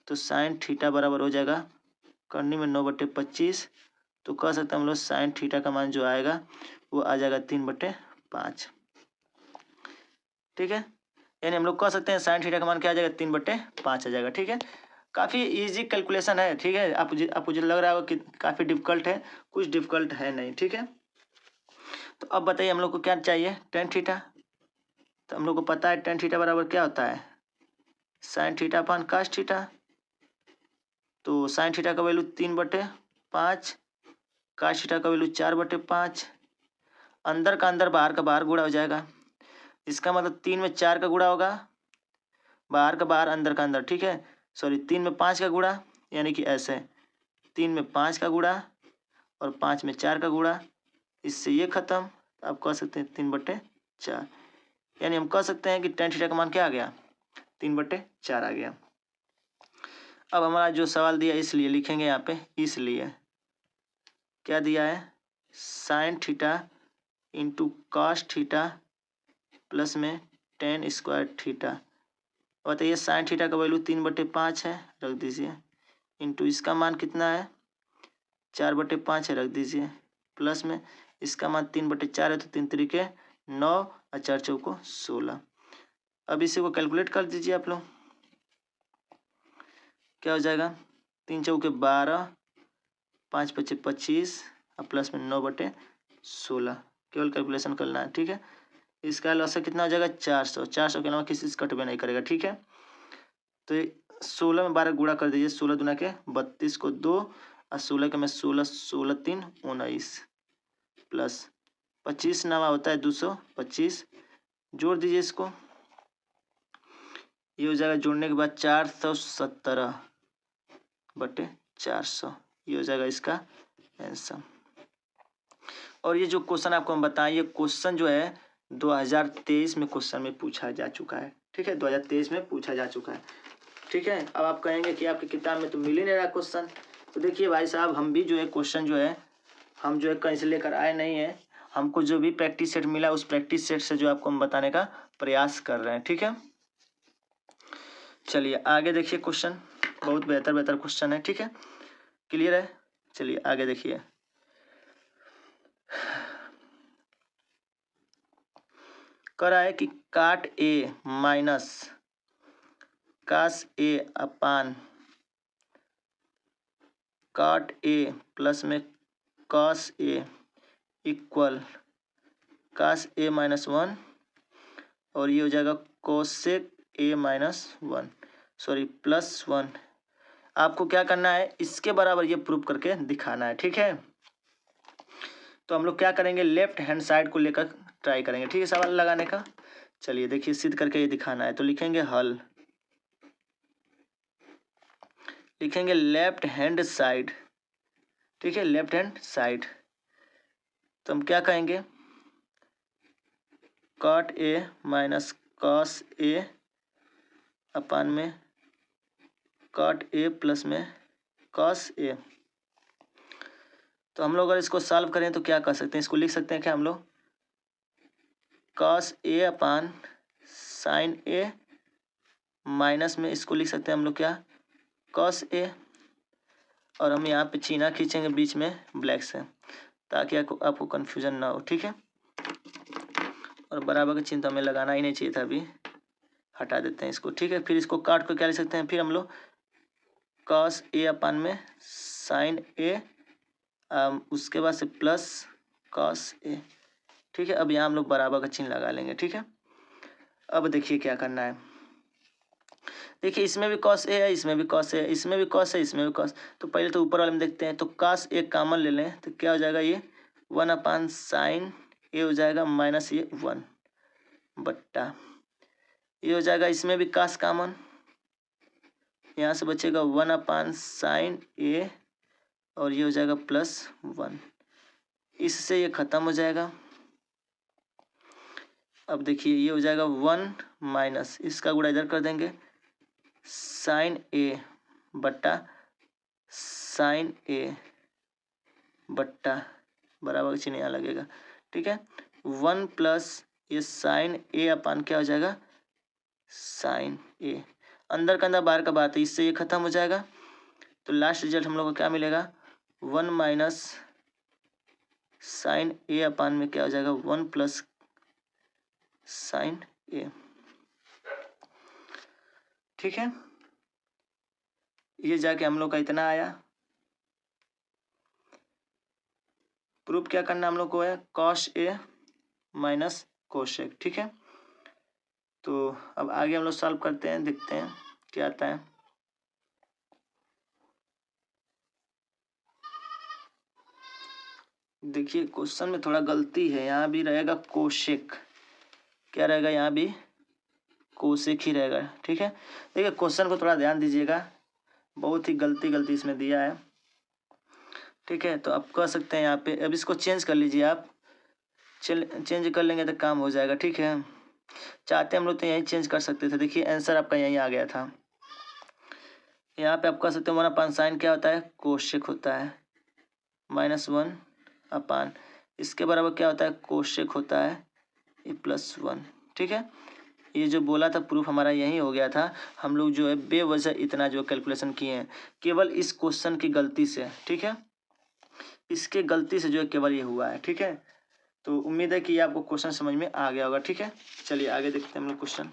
तो साइन थीटा बराबर हो जाएगा करनी में 9/25, तो कह सकते हैं हम लोग साइन थीटा का मान जो आएगा वो आ जाएगा 3/5। ठीक है, यानी हम लोग कह सकते हैं साइन थीटा का मान क्या आ जाएगा, 3/5 आ जाएगा। ठीक है, काफ़ी इजी कैलकुलेशन है। ठीक है, आपको जो लग रहा होगा कि काफ़ी डिफिकल्ट है, कुछ डिफिकल्ट है नहीं। ठीक है, तो अब बताइए हम लोग को क्या चाहिए, टेन थीटा। तो हम लोग को पता है टेन थीटा बराबर क्या होता है, sine theta upon cos theta. तो साइन थीटा का वैल्यू 3/5, कास थीटा का वैल्यू 4/5। अंदर का अंदर बाहर का बाहर गुणा हो जाएगा, इसका मतलब 3 में 4 का गुणा होगा, बाहर का बाहर अंदर का अंदर। ठीक है, सॉरी 3 में 5 का गुणा, यानी कि ऐसे 3 में 5 का गुणा और 5 में 4 का गुणा, इससे ये खत्म। आप कह सकते हैं 3/4, यानी हम कह सकते हैं कि टेन थीटा का मान क्या आ गया, 3/4 आ गया। अब हमारा जो सवाल दिया इसलिए लिखेंगे यहाँ पे, इसलिए क्या दिया है, sine theta into cos theta plus में टेन स्क्वायर थीटा। बताइए साइन थीटा का वैल्यू 3/5 है, रख दीजिए, इंटू इसका मान कितना है 4/5 है, रख दीजिए, प्लस में इसका मान 3/4 है, तो 3 तरीके 9 और 4 चौको 16। अब इसी को कैलकुलेट कर दीजिए आप लोग, क्या हो जाएगा 3 चौके 12, 5 पच्चे 25 और प्लस में 9/16। केवल कैलकुलेशन करना है, ठीक है। इसका लॉस कितना हो जाएगा 400। 400 के अलावा किसी से कटवे नहीं करेगा, ठीक है। तो 16 में 12 गुणा कर दीजिए, 16 दूना के 32 को 2 और 16 के में 16, 16 3 19 प्लस 25 नवा होता है 225, जोड़ दीजिए इसको, ये हो जाएगा जोड़ने के बाद 417/400, ये हो जाएगा इसका आंसर। और ये जो क्वेश्चन आपको हम बताएं, ये क्वेश्चन जो है 2023 में क्वेश्चन में पूछा जा चुका है, ठीक है। 2023 में पूछा जा चुका है, ठीक है। अब आप कहेंगे कि आपकी किताब में तो मिल ही नहीं रहा क्वेश्चन। तो देखिए भाई साहब, हम भी जो है क्वेश्चन जो है हम जो है कहीं से लेकर आए नहीं है। हमको जो भी प्रैक्टिस सेट मिला उस प्रैक्टिस सेट से जो आपको हम बताने का प्रयास कर रहे हैं, ठीक है। चलिए आगे देखिए, क्वेश्चन बहुत बेहतर क्वेश्चन है, ठीक है। क्लियर है, चलिए आगे देखिए। कह रहा है कि काट ए माइनस कास ए अपान काट ए प्लस में कॉस ए इक्वल कास ए -1, और ये हो जाएगा कोसेक ए -1, सॉरी +1। आपको क्या करना है, इसके बराबर ये प्रूफ करके दिखाना है, ठीक है। तो हम लोग क्या करेंगे, लेफ्ट हैंड साइड को लेकर ट्राई करेंगे, ठीक है, सवाल लगाने का। चलिए देखिए, सिद्ध करके ये दिखाना है। तो लिखेंगे हल, लिखेंगे लेफ्ट हैंड साइड, ठीक है, लेफ्ट हैंड साइड। तो हम क्या कहेंगे, cot A minus cos A अपान में कॉट ए प्लस में कॉस ए। तो हम लोग अगर इसको सॉल्व करें तो क्या कर सकते हैं, इसको लिख सकते हैं क्या हम लोग, cos A upon sign A minus में इसको लिख सकते हैं हम लोग क्या, कॉस ए। और हम यहाँ पे चीना खींचेंगे बीच में ब्लैक से, ताकि आपको कन्फ्यूजन ना हो, ठीक है। और बराबर का चिन्ह तो हमें लगाना ही नहीं चाहिए था, अभी हटा देते हैं इसको, ठीक है। फिर इसको काट कर क्या लिख सकते हैं, फिर हम लोग कॉस ए अपान में साइन ए, उसके बाद से प्लस कॉस ए, ठीक है। अब यहाँ हम लोग बराबर का चिन्ह लगा लेंगे, ठीक है। अब देखिए क्या करना है, देखिए इसमें भी कॉस ए है, इसमें भी कॉस है, इसमें भी कॉस है, इसमें भी कॉस। तो पहले तो ऊपर वाले में देखते हैं, तो कॉस ए कॉमन ले लें तो क्या हो जाएगा, ये 1 साइन ए हो जाएगा माइनस ये 1 बट्टा ये हो जाएगा, इसमें भी कॉस कॉमन, यहाँ से बचेगा 1 साइन ए और ये हो जाएगा +1, इससे ये खत्म हो जाएगा। अब देखिए ये हो जाएगा 1 माइनस इसका गुणा इधर कर देंगे, साइन ए बट्टा साइन ए बट्टा बराबर चिन्ह यहाँ लगेगा, ठीक है। 1 प्लस ये साइन ए अपान क्या हो जाएगा, साइन ए, अंदर का अंदर बाहर का बात है, इससे ये खत्म हो जाएगा। तो लास्ट रिजल्ट हम लोग को क्या मिलेगा, 1 माइनस साइन ए अपान में क्या हो जाएगा, 1 प्लस साइन ए, ठीक है। ये जाके हम लोग का इतना आया। प्रूफ क्या करना हम लोग को है, कॉस ए माइनस कोसेक, ठीक है। तो अब आगे हम लोग सॉल्व करते हैं, देखते हैं क्या आता है। देखिए क्वेश्चन में थोड़ा गलती है, यहाँ भी रहेगा कोसेक, क्या रहेगा, यहाँ भी कोसेक ही रहेगा, ठीक है। देखिए क्वेश्चन को थोड़ा ध्यान दीजिएगा, बहुत ही गलती इसमें दिया है, ठीक है। तो आप कह सकते हैं यहाँ पे, अब इसको चेंज कर लीजिए आप, चेंज कर लेंगे तो काम हो जाएगा, ठीक है। चाहते हम लोग तो यहीं चेंज कर सकते थे, देखिए आंसर आपका यहीं आ गया था। यहाँ पे आप कह सकते हैं 1 साइन क्या होता है, कोसेक होता है, -1 अपान इसके बराबर क्या होता है, कोसेक होता है ये +1, ठीक है। ये जो बोला था प्रूफ हमारा यही हो गया था। हम लोग जो है बेवजह इतना जो कैलकुलेशन किए हैं, केवल इस क्वेश्चन की गलती से, ठीक है, इसके गलती से जो है केवल ये हुआ है, ठीक है। तो उम्मीद है कि आपको क्वेश्चन समझ में आ गया होगा। ठीक है, चलिए आगे देखते हैं हम लोग क्वेश्चन।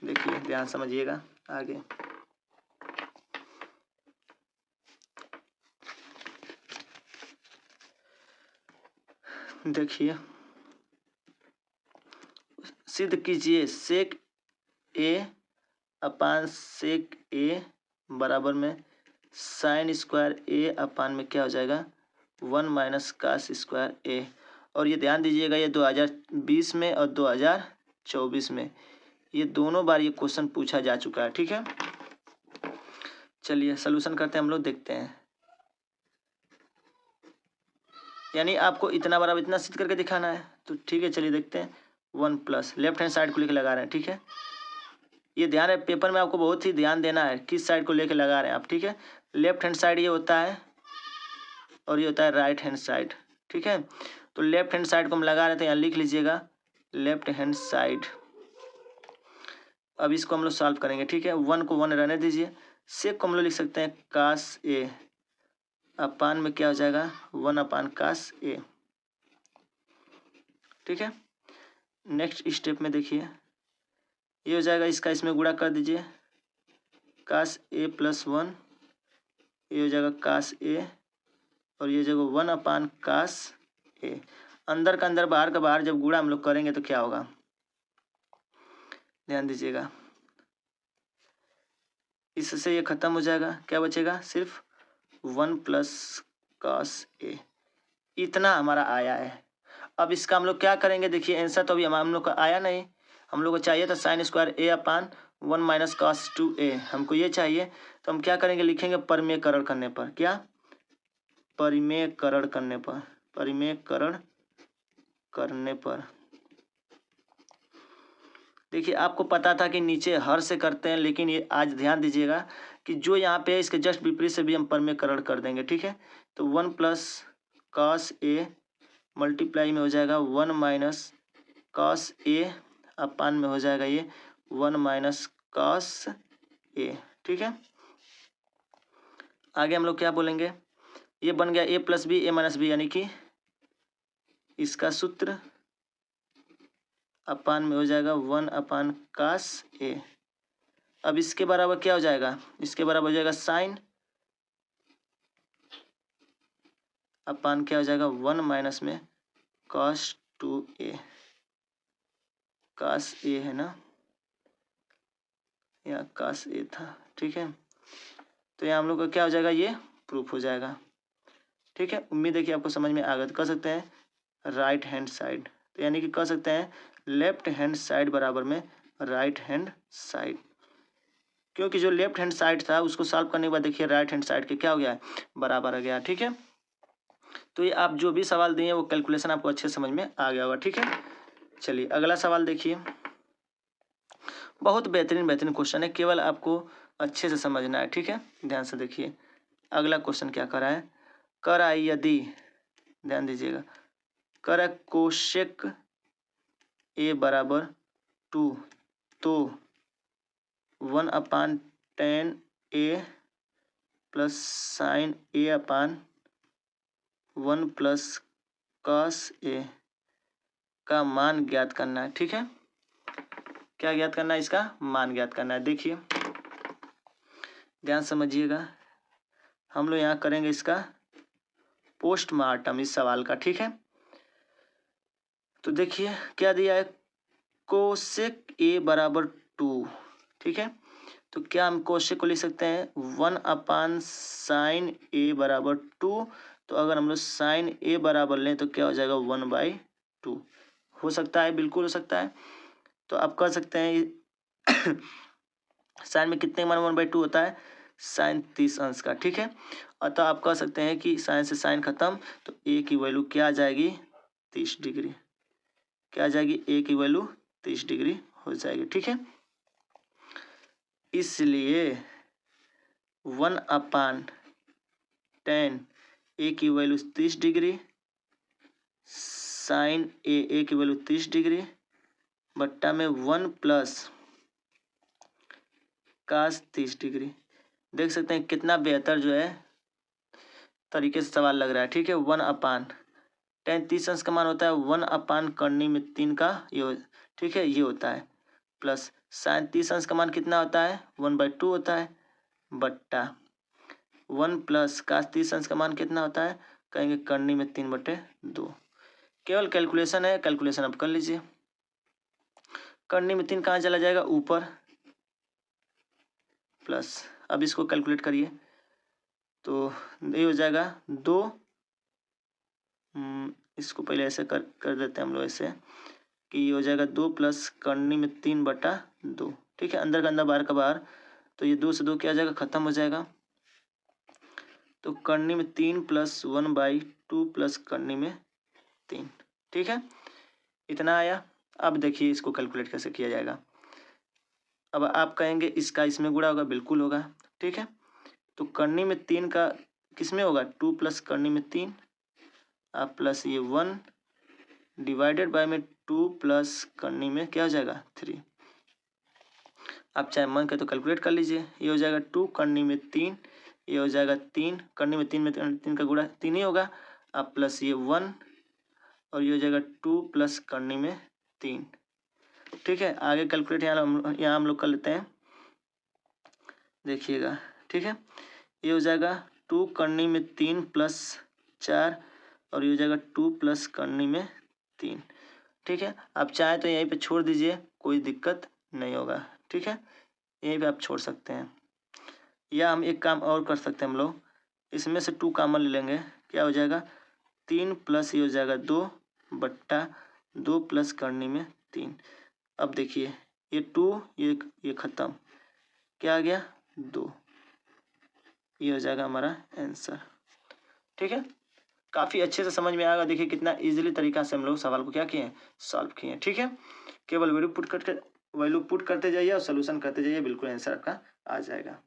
देखिए ध्यान समझिएगा आगे। देखिए, सिद्ध कीजिए सेक ए अपान सेक ए बराबर में साइन स्क्वायर ए अपान में क्या हो जाएगा 1 माइनस कास स्क्वायर ए। और ये ध्यान दीजिएगा, ये 2020 में और 2024 में ये दोनों बार ये क्वेश्चन पूछा जा चुका है। ठीक है, चलिए सॉल्यूशन करते हैं हम लोग, देखते हैं। यानी आपको इतना बार अब इतना सिद्ध करके दिखाना है, तो ठीक है चलिए देखते हैं। 1 प्लस लेफ्ट हैंड साइड को लेकर लगा रहे हैं। ठीक है, ये ध्यान है, पेपर में आपको बहुत ही ध्यान देना है किस साइड को लेकर लगा रहे हैं आप। ठीक है, लेफ्ट हैंड साइड ये होता है और ये होता है राइट हैंड साइड। ठीक है, तो लेफ्ट हैंड साइड को हम लगा रहे थे, यहाँ लिख लीजिएगा लेफ्ट हैंड साइड। अब इसको हम लोग सॉल्व करेंगे। ठीक है, 1 को 1 रहने दीजिए। सेक को हम लोग लिख सकते हैं कास ए अपान में क्या हो जाएगा 1 अपान कास ए। ठीक है, नेक्स्ट स्टेप में देखिए ये हो जाएगा, इसका इसमें गुणा कर दीजिए, कास ए प्लस 1, ये हो जाएगा कास ए और ये हो जाएगा 1 अपान कास ए। अंदर का अंदर बाहर का बाहर जब गुणा हम लोग करेंगे तो क्या होगा, ध्यान दीजिएगा, इससे ये खत्म हो जाएगा, क्या बचेगा सिर्फ 1 प्लस कास ए। इतना हमारा आया है। अब इसका हम लोग क्या करेंगे, देखिए आंसर तो अभी हम लोग का आया नहीं, हम लोग को चाहिए था साइन स्क्वायर ए अपान 1 माइनस कास 2a, हमको ये चाहिए। तो हम क्या करेंगे, लिखेंगे परिमेयकरण करने पर, क्या परिमेयकरण करने पर, परिमेयकरण करने पर। देखिए आपको पता था कि नीचे हर से करते हैं, लेकिन ये आज ध्यान दीजिएगा कि जो यहाँ पे है इसके जस्ट विपरीत से भी हम परिमेयकरण कर देंगे। ठीक है, तो 1 प्लस कास ए मल्टीप्लाई में हो जाएगा 1 माइनस कास ए अपान में हो जाएगा ये 1 माइनस कास ए। ठीक है, आगे हम लोग क्या बोलेंगे, ये बन गया ए प्लस बी ए माइनस बी, यानी कि इसका सूत्र अपान में हो जाएगा 1 अपान कास ए। अब इसके बराबर क्या हो जाएगा, इसके बराबर हो जाएगा साइन अपान क्या हो जाएगा 1 माइनस में कास 2a, कास ए है ना, या कास ए था। ठीक है, तो यहाँ हम लोग का क्या हो जाएगा, ये प्रूफ हो जाएगा। ठीक है, उम्मीद है कि आपको समझ में आ गया। तो कह सकते हैं राइट हैंड साइड, तो यानी कि कह सकते हैं लेफ्ट हैंड साइड बराबर में राइट हैंड साइड, क्योंकि जो लेफ्ट हैंड साइड था उसको सॉल्व करने के बाद देखिए राइट हैंड साइड के क्या हो गया है, बराबर आ गया। ठीक है, तो ये आप जो भी सवाल दिए वो कैलकुलेशन आपको अच्छे समझ में आ गया होगा। ठीक है, चलिए अगला सवाल देखिए, बहुत बेहतरीन बेहतरीन क्वेश्चन है, केवल आपको अच्छे से समझना है। ठीक है, ध्यान से देखिए अगला क्वेश्चन क्या कर रहा है, कर आई यदि, ध्यान दीजिएगा, कर कोशेक ए बराबर 2 तो 1 अपान ten A plus sign A upon 1 plus cos A का मान ज्ञात करना है। ठीक है, क्या ज्ञात करना है, इसका मान ज्ञात करना है। देखिए ध्यान समझिएगा, हम लोग यहाँ करेंगे इसका पोस्टमार्टम इस सवाल का। ठीक है, तो देखिए क्या दिया है, कोसेक ए बराबर 2। ठीक है, तो क्या हम कोसेक को लिख सकते हैं 1 अपान साइन ए बराबर 2। तो अगर हम लोग साइन ए बराबर लें तो क्या हो जाएगा 1/2, हो सकता है, बिल्कुल हो सकता है। तो आप कह सकते हैं साइन में कितने मान 1/2 होता है, साइन 30 अंश का। ठीक है, अतः आप कह सकते हैं कि साइन से साइन खत्म, तो ए की वैल्यू क्या आ जाएगी 30 डिग्री, क्या आ जाएगी, ए की वैल्यू 30 डिग्री हो जाएगी। ठीक है, इसलिए 1 अपान टेन ए की वैल्यू 30 डिग्री, साइन ए की वैल्यू 30 डिग्री बट्टा में 1 प्लस कास 30 डिग्री। देख सकते हैं कितना बेहतर जो है तरीके से सवाल लग रहा है, ठीक है। 1/tan 30 अंश का मान होता है 1/, करनी में 3 का ये, ठीक है, ये होता है, प्लस sin 30 अंश का मान कितना होता है 1/2 होता है, बट्टा 1 प्लस cos 30 अंश का मान कितना होता है, कहेंगे करनी में 3/2। केवल कैलकुलेशन है, कैलकुलेशन अब कर लीजिए। करनी में 3 कहाँ चला जाएगा, ऊपर, प्लस अब इसको कैलकुलेट करिए तो ये हो जाएगा 2, इसको पहले ऐसे कर देते हैं हम लोग, ऐसे कि ये हो जाएगा 2 प्लस करनी में 3/2, ठीक है, अंदर का अंदर बाहर का बाहर, तो ये 2 से 2 क्या हो जाएगा, खत्म हो जाएगा। तो करनी में 3 प्लस 1/2 प्लस करनी में 3, ठीक है, इतना आया। अब देखिए इसको कैलकुलेट कैसे किया जाएगा। अब आप कहेंगे इसका इसमें गुणा होगा, बिल्कुल होगा, ठीक है। तो करनी में 3 का किस में होगा, 2 प्लस करनी में 3, आप प्लस ये 1 डिवाइडेड बाय में 2 प्लस करनी में क्या हो जाएगा 3। आप चाहे मन के तो कैलकुलेट कर लीजिए, ये हो जाएगा 2 करनी में 3, ये हो जाएगा 3 करनी में 3 में 3 का गुणा 3 ही होगा, आप प्लस ये 1 और ये हो जाएगा 2 प्लस करनी में 3, ठीक है। आगे कैलकुलेट यहाँ हम लोग कर लेते हैं, देखिएगा, ठीक है। ये हो जाएगा 2 करनी में 3 प्लस 4 और ये हो जाएगा 2 प्लस करनी में 3, ठीक है। आप चाहे तो यहीं पे छोड़ दीजिए, कोई दिक्कत नहीं होगा, ठीक है, यहीं पे आप छोड़ सकते हैं। या हम एक काम और कर सकते हैं, हम लोग इसमें से 2 कॉमन ले लेंगे, क्या हो जाएगा 3 प्लस ये हो जाएगा 2/2 प्लस करनी में 3। अब देखिए ये 2 ये खत्म, क्या आ गया 2, ये हो जाएगा हमारा आंसर, ठीक है। काफ़ी अच्छे से समझ में आएगा, देखिए कितना इजीली तरीका से हम लोग सवाल को क्या किए हैं, सॉल्व किए हैं, ठीक है। केवल वैल्यू पुट करते जाइए और सोल्यूशन करते जाइए, बिल्कुल आंसर आपका आ जाएगा।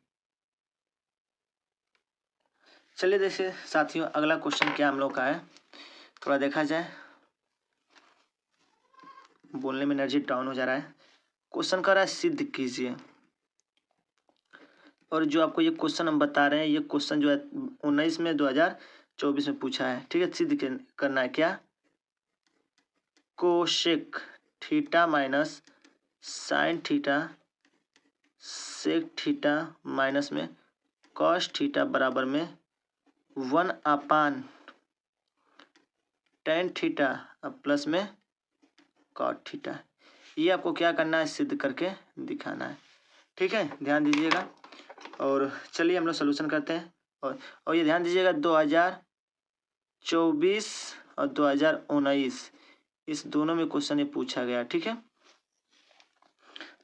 चलिए देखिए साथियों, अगला क्वेश्चन क्या हम लोग का है, थोड़ा देखा जाए, बोलने में एनर्जी डाउन हो जा रहा है। क्वेश्चन कर रहा है सिद्ध कीजिए, और जो आपको ये क्वेश्चन हम बता रहे हैं, ये क्वेश्चन जो है 19 में 2024 में पूछा है, ठीक है। सिद्ध करना है क्या, cosec theta minus sine theta sec theta minus में कॉस थीटा बराबर में 1/tan थीटा प्लस में कॉट थीटा। ये आपको क्या करना है, सिद्ध करके दिखाना है, ठीक है, ध्यान दीजिएगा। और चलिए हम लोग सोल्यूशन करते हैं। और ये ध्यान दीजिएगा 2024 और 2019 इस दोनों में क्वेश्चन ये पूछा गया, ठीक है।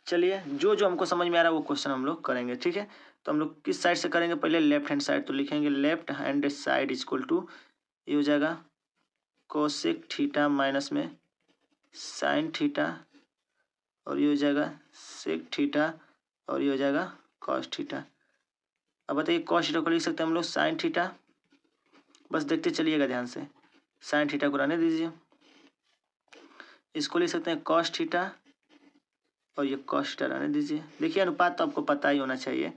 चलिए जो जो हमको समझ में आ रहा है वो क्वेश्चन हम लोग करेंगे, ठीक है। तो हम लोग किस साइड से करेंगे, पहले लेफ्ट हैंड साइड, तो लिखेंगे left hand side equal to, ये हो जाएगा कोसेक थीटा माइनस में साइन थीटा और ये हो जाएगा सेक थीटा और ये हो जाएगा कॉस थीटा। अब बताइए कॉस थीटा को लिख सकते हैं हम लोग साइन थीटा, बस देखते चलिएगा ध्यान से, साइन थीटा को रहने दीजिए, इसको लिख सकते हैं कॉस थीटा और ये कॉस थीटा रहने दीजिए। देखिए अनुपात तो आपको पता ही होना चाहिए।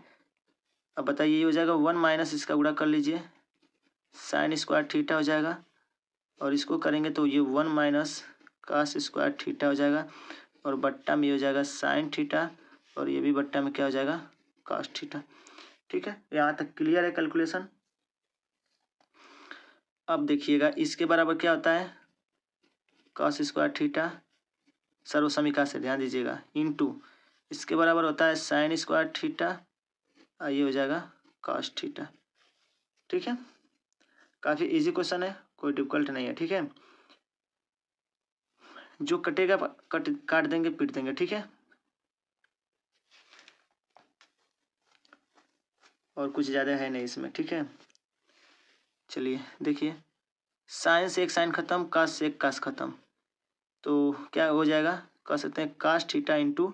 अब बताइए ये हो जाएगा 1 माइनस इसका गुणा कर लीजिए, साइन स्क्वायर थीटा हो जाएगा, और इसको करेंगे तो ये 1 माइनस कॉस स्क्वायर थीटा हो जाएगा, और बट्टा में हो जाएगा साइन थीटा और ये भी बट्टा में क्या हो जाएगा कॉस थीटा, ठीक है। यहाँ तक क्लियर है कैलकुलेशन। अब देखिएगा इसके बराबर क्या होता है, कॉस स्क्वायर थीटा सर्वसमीका से ध्यान दीजिएगा, इनटू इसके बराबर होता है साइन स्क्वायर थीटा और ये हो जाएगा कॉस थीटा, ठीक है। काफ़ी इजी क्वेश्चन है, कोई डिफिकल्ट नहीं है, ठीक है। जो कटेगा काट देंगे, पीट देंगे, ठीक है। और कुछ ज़्यादा है नहीं इसमें, ठीक है। चलिए देखिए, साइन से एक साइन खत्म, कास से एक कास खत्म, तो क्या हो जाएगा, कह सकते हैं cos theta into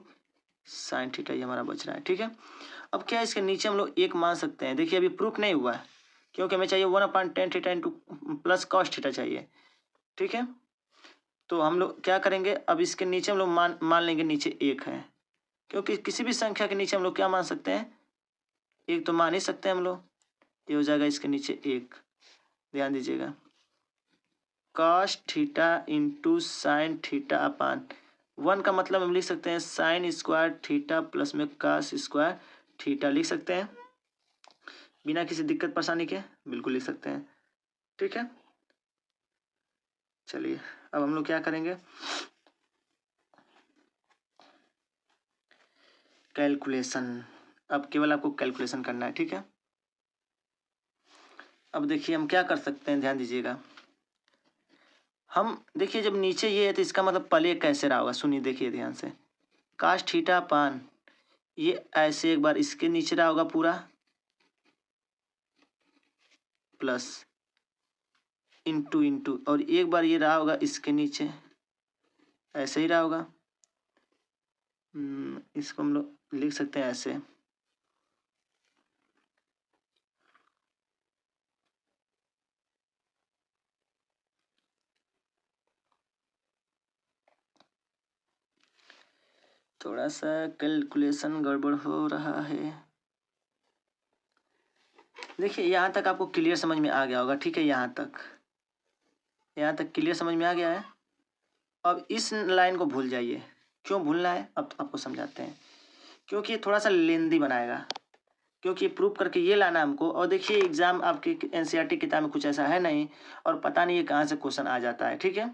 sine theta, ये हमारा बच रहा है, ठीक है। अब क्या इसके नीचे हम लोग एक मान सकते हैं, देखिए अभी प्रूफ नहीं हुआ है क्योंकि हमें चाहिए 1/tan theta into plus cos theta चाहिए, ठीक है। तो हम लोग क्या करेंगे, अब इसके नीचे हम लोग मान लेंगे नीचे एक है, क्योंकि किसी भी संख्या के नीचे हम लोग क्या मान सकते हैं, एक तो मान ही सकते हैं हम लोग, ये हो जाएगा इसके नीचे एक, ध्यान दीजिएगा, cos theta into sine theta अपान 1 का मतलब हम लिख सकते हैं साइन स्क्वायर थीटा प्लस में कॉस स्क्वायर थीटा लिख सकते हैं बिना किसी दिक्कत परेशानी के, बिल्कुल लिख सकते हैं। ठीक है, चलिए अब हम लोग क्या करेंगे, कैलकुलेशन। अब केवल आपको कैलकुलेशन करना है। ठीक है, अब देखिए हम क्या कर सकते हैं, ध्यान दीजिएगा। हम देखिए जब नीचे ये है तो इसका मतलब पहले कैसे रहा होगा, सुनिए देखिए ध्यान से, काश थीटा पान ये ऐसे एक बार इसके नीचे रहा होगा पूरा प्लस इंटू इंटू, और एक बार ये रहा होगा इसके नीचे, ऐसे ही रहा होगा। इसको हम लोग लिख सकते हैं ऐसे, थोड़ा सा कैलकुलेशन गड़बड़ हो रहा है। देखिए यहाँ तक आपको क्लियर समझ में आ गया होगा। ठीक है, यहाँ तक क्लियर समझ में आ गया है। अब इस लाइन को भूल जाइए। क्यों भूलना है, अब तो आपको समझाते हैं। क्योंकि ये थोड़ा सा लेंदी बनाएगा, क्योंकि प्रूफ करके ये लाना हमको। और देखिए एग्जाम आपके एनसीईआरटी किताब में कुछ ऐसा है नहीं, और पता नहीं ये कहाँ से क्वेश्चन आ जाता है। ठीक है,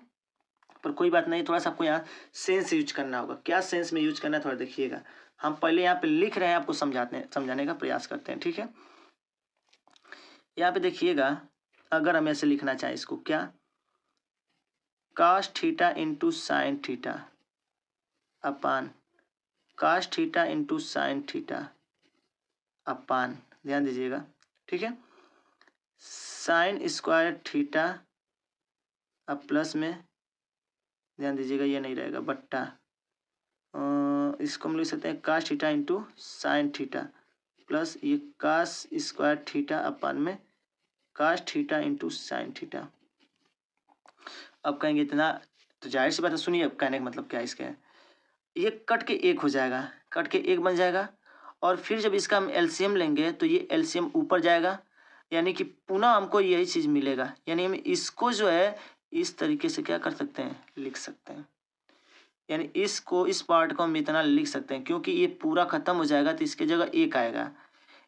पर कोई बात नहीं, थोड़ा सा आपको यहाँ सेंस यूज करना होगा। क्या सेंस में यूज करना है थोड़ा देखिएगा। हम पहले यहाँ पे लिख रहे हैं, आपको समझाने का प्रयास करते हैं। ठीक है, यहाँ पे देखिएगा, अगर हम ऐसे लिखना चाहें इसको, क्या, काश theta into sine theta upon cos theta into sine theta अपान, ध्यान दीजिएगा। ठीक है, साइन स्क्वायर थीटा अब प्लस में, ध्यान दीजिएगा ये नहीं रहेगा बट्टा, इसको हम लिख सकते हैं काश theta into sine theta plus ये काश स्क्वायर थीटा अपान में काश थीटा इंटू साइन थीटा। अब कहेंगे इतना, तो जाहिर सी बात है, सुनिए अब कहने का मतलब क्या है इसके, ये कट के एक हो जाएगा, कट के एक बन जाएगा, और फिर जब इसका हम एलसीएम लेंगे तो ये एलसीएम ऊपर जाएगा, यानी कि पुनः हमको यही चीज़ मिलेगा। यानी हम इसको जो है इस तरीके से क्या कर सकते हैं, लिख सकते हैं। यानी इस पार्ट को हम इतना लिख सकते हैं, क्योंकि ये पूरा खत्म हो जाएगा तो इसके जगह एक आएगा,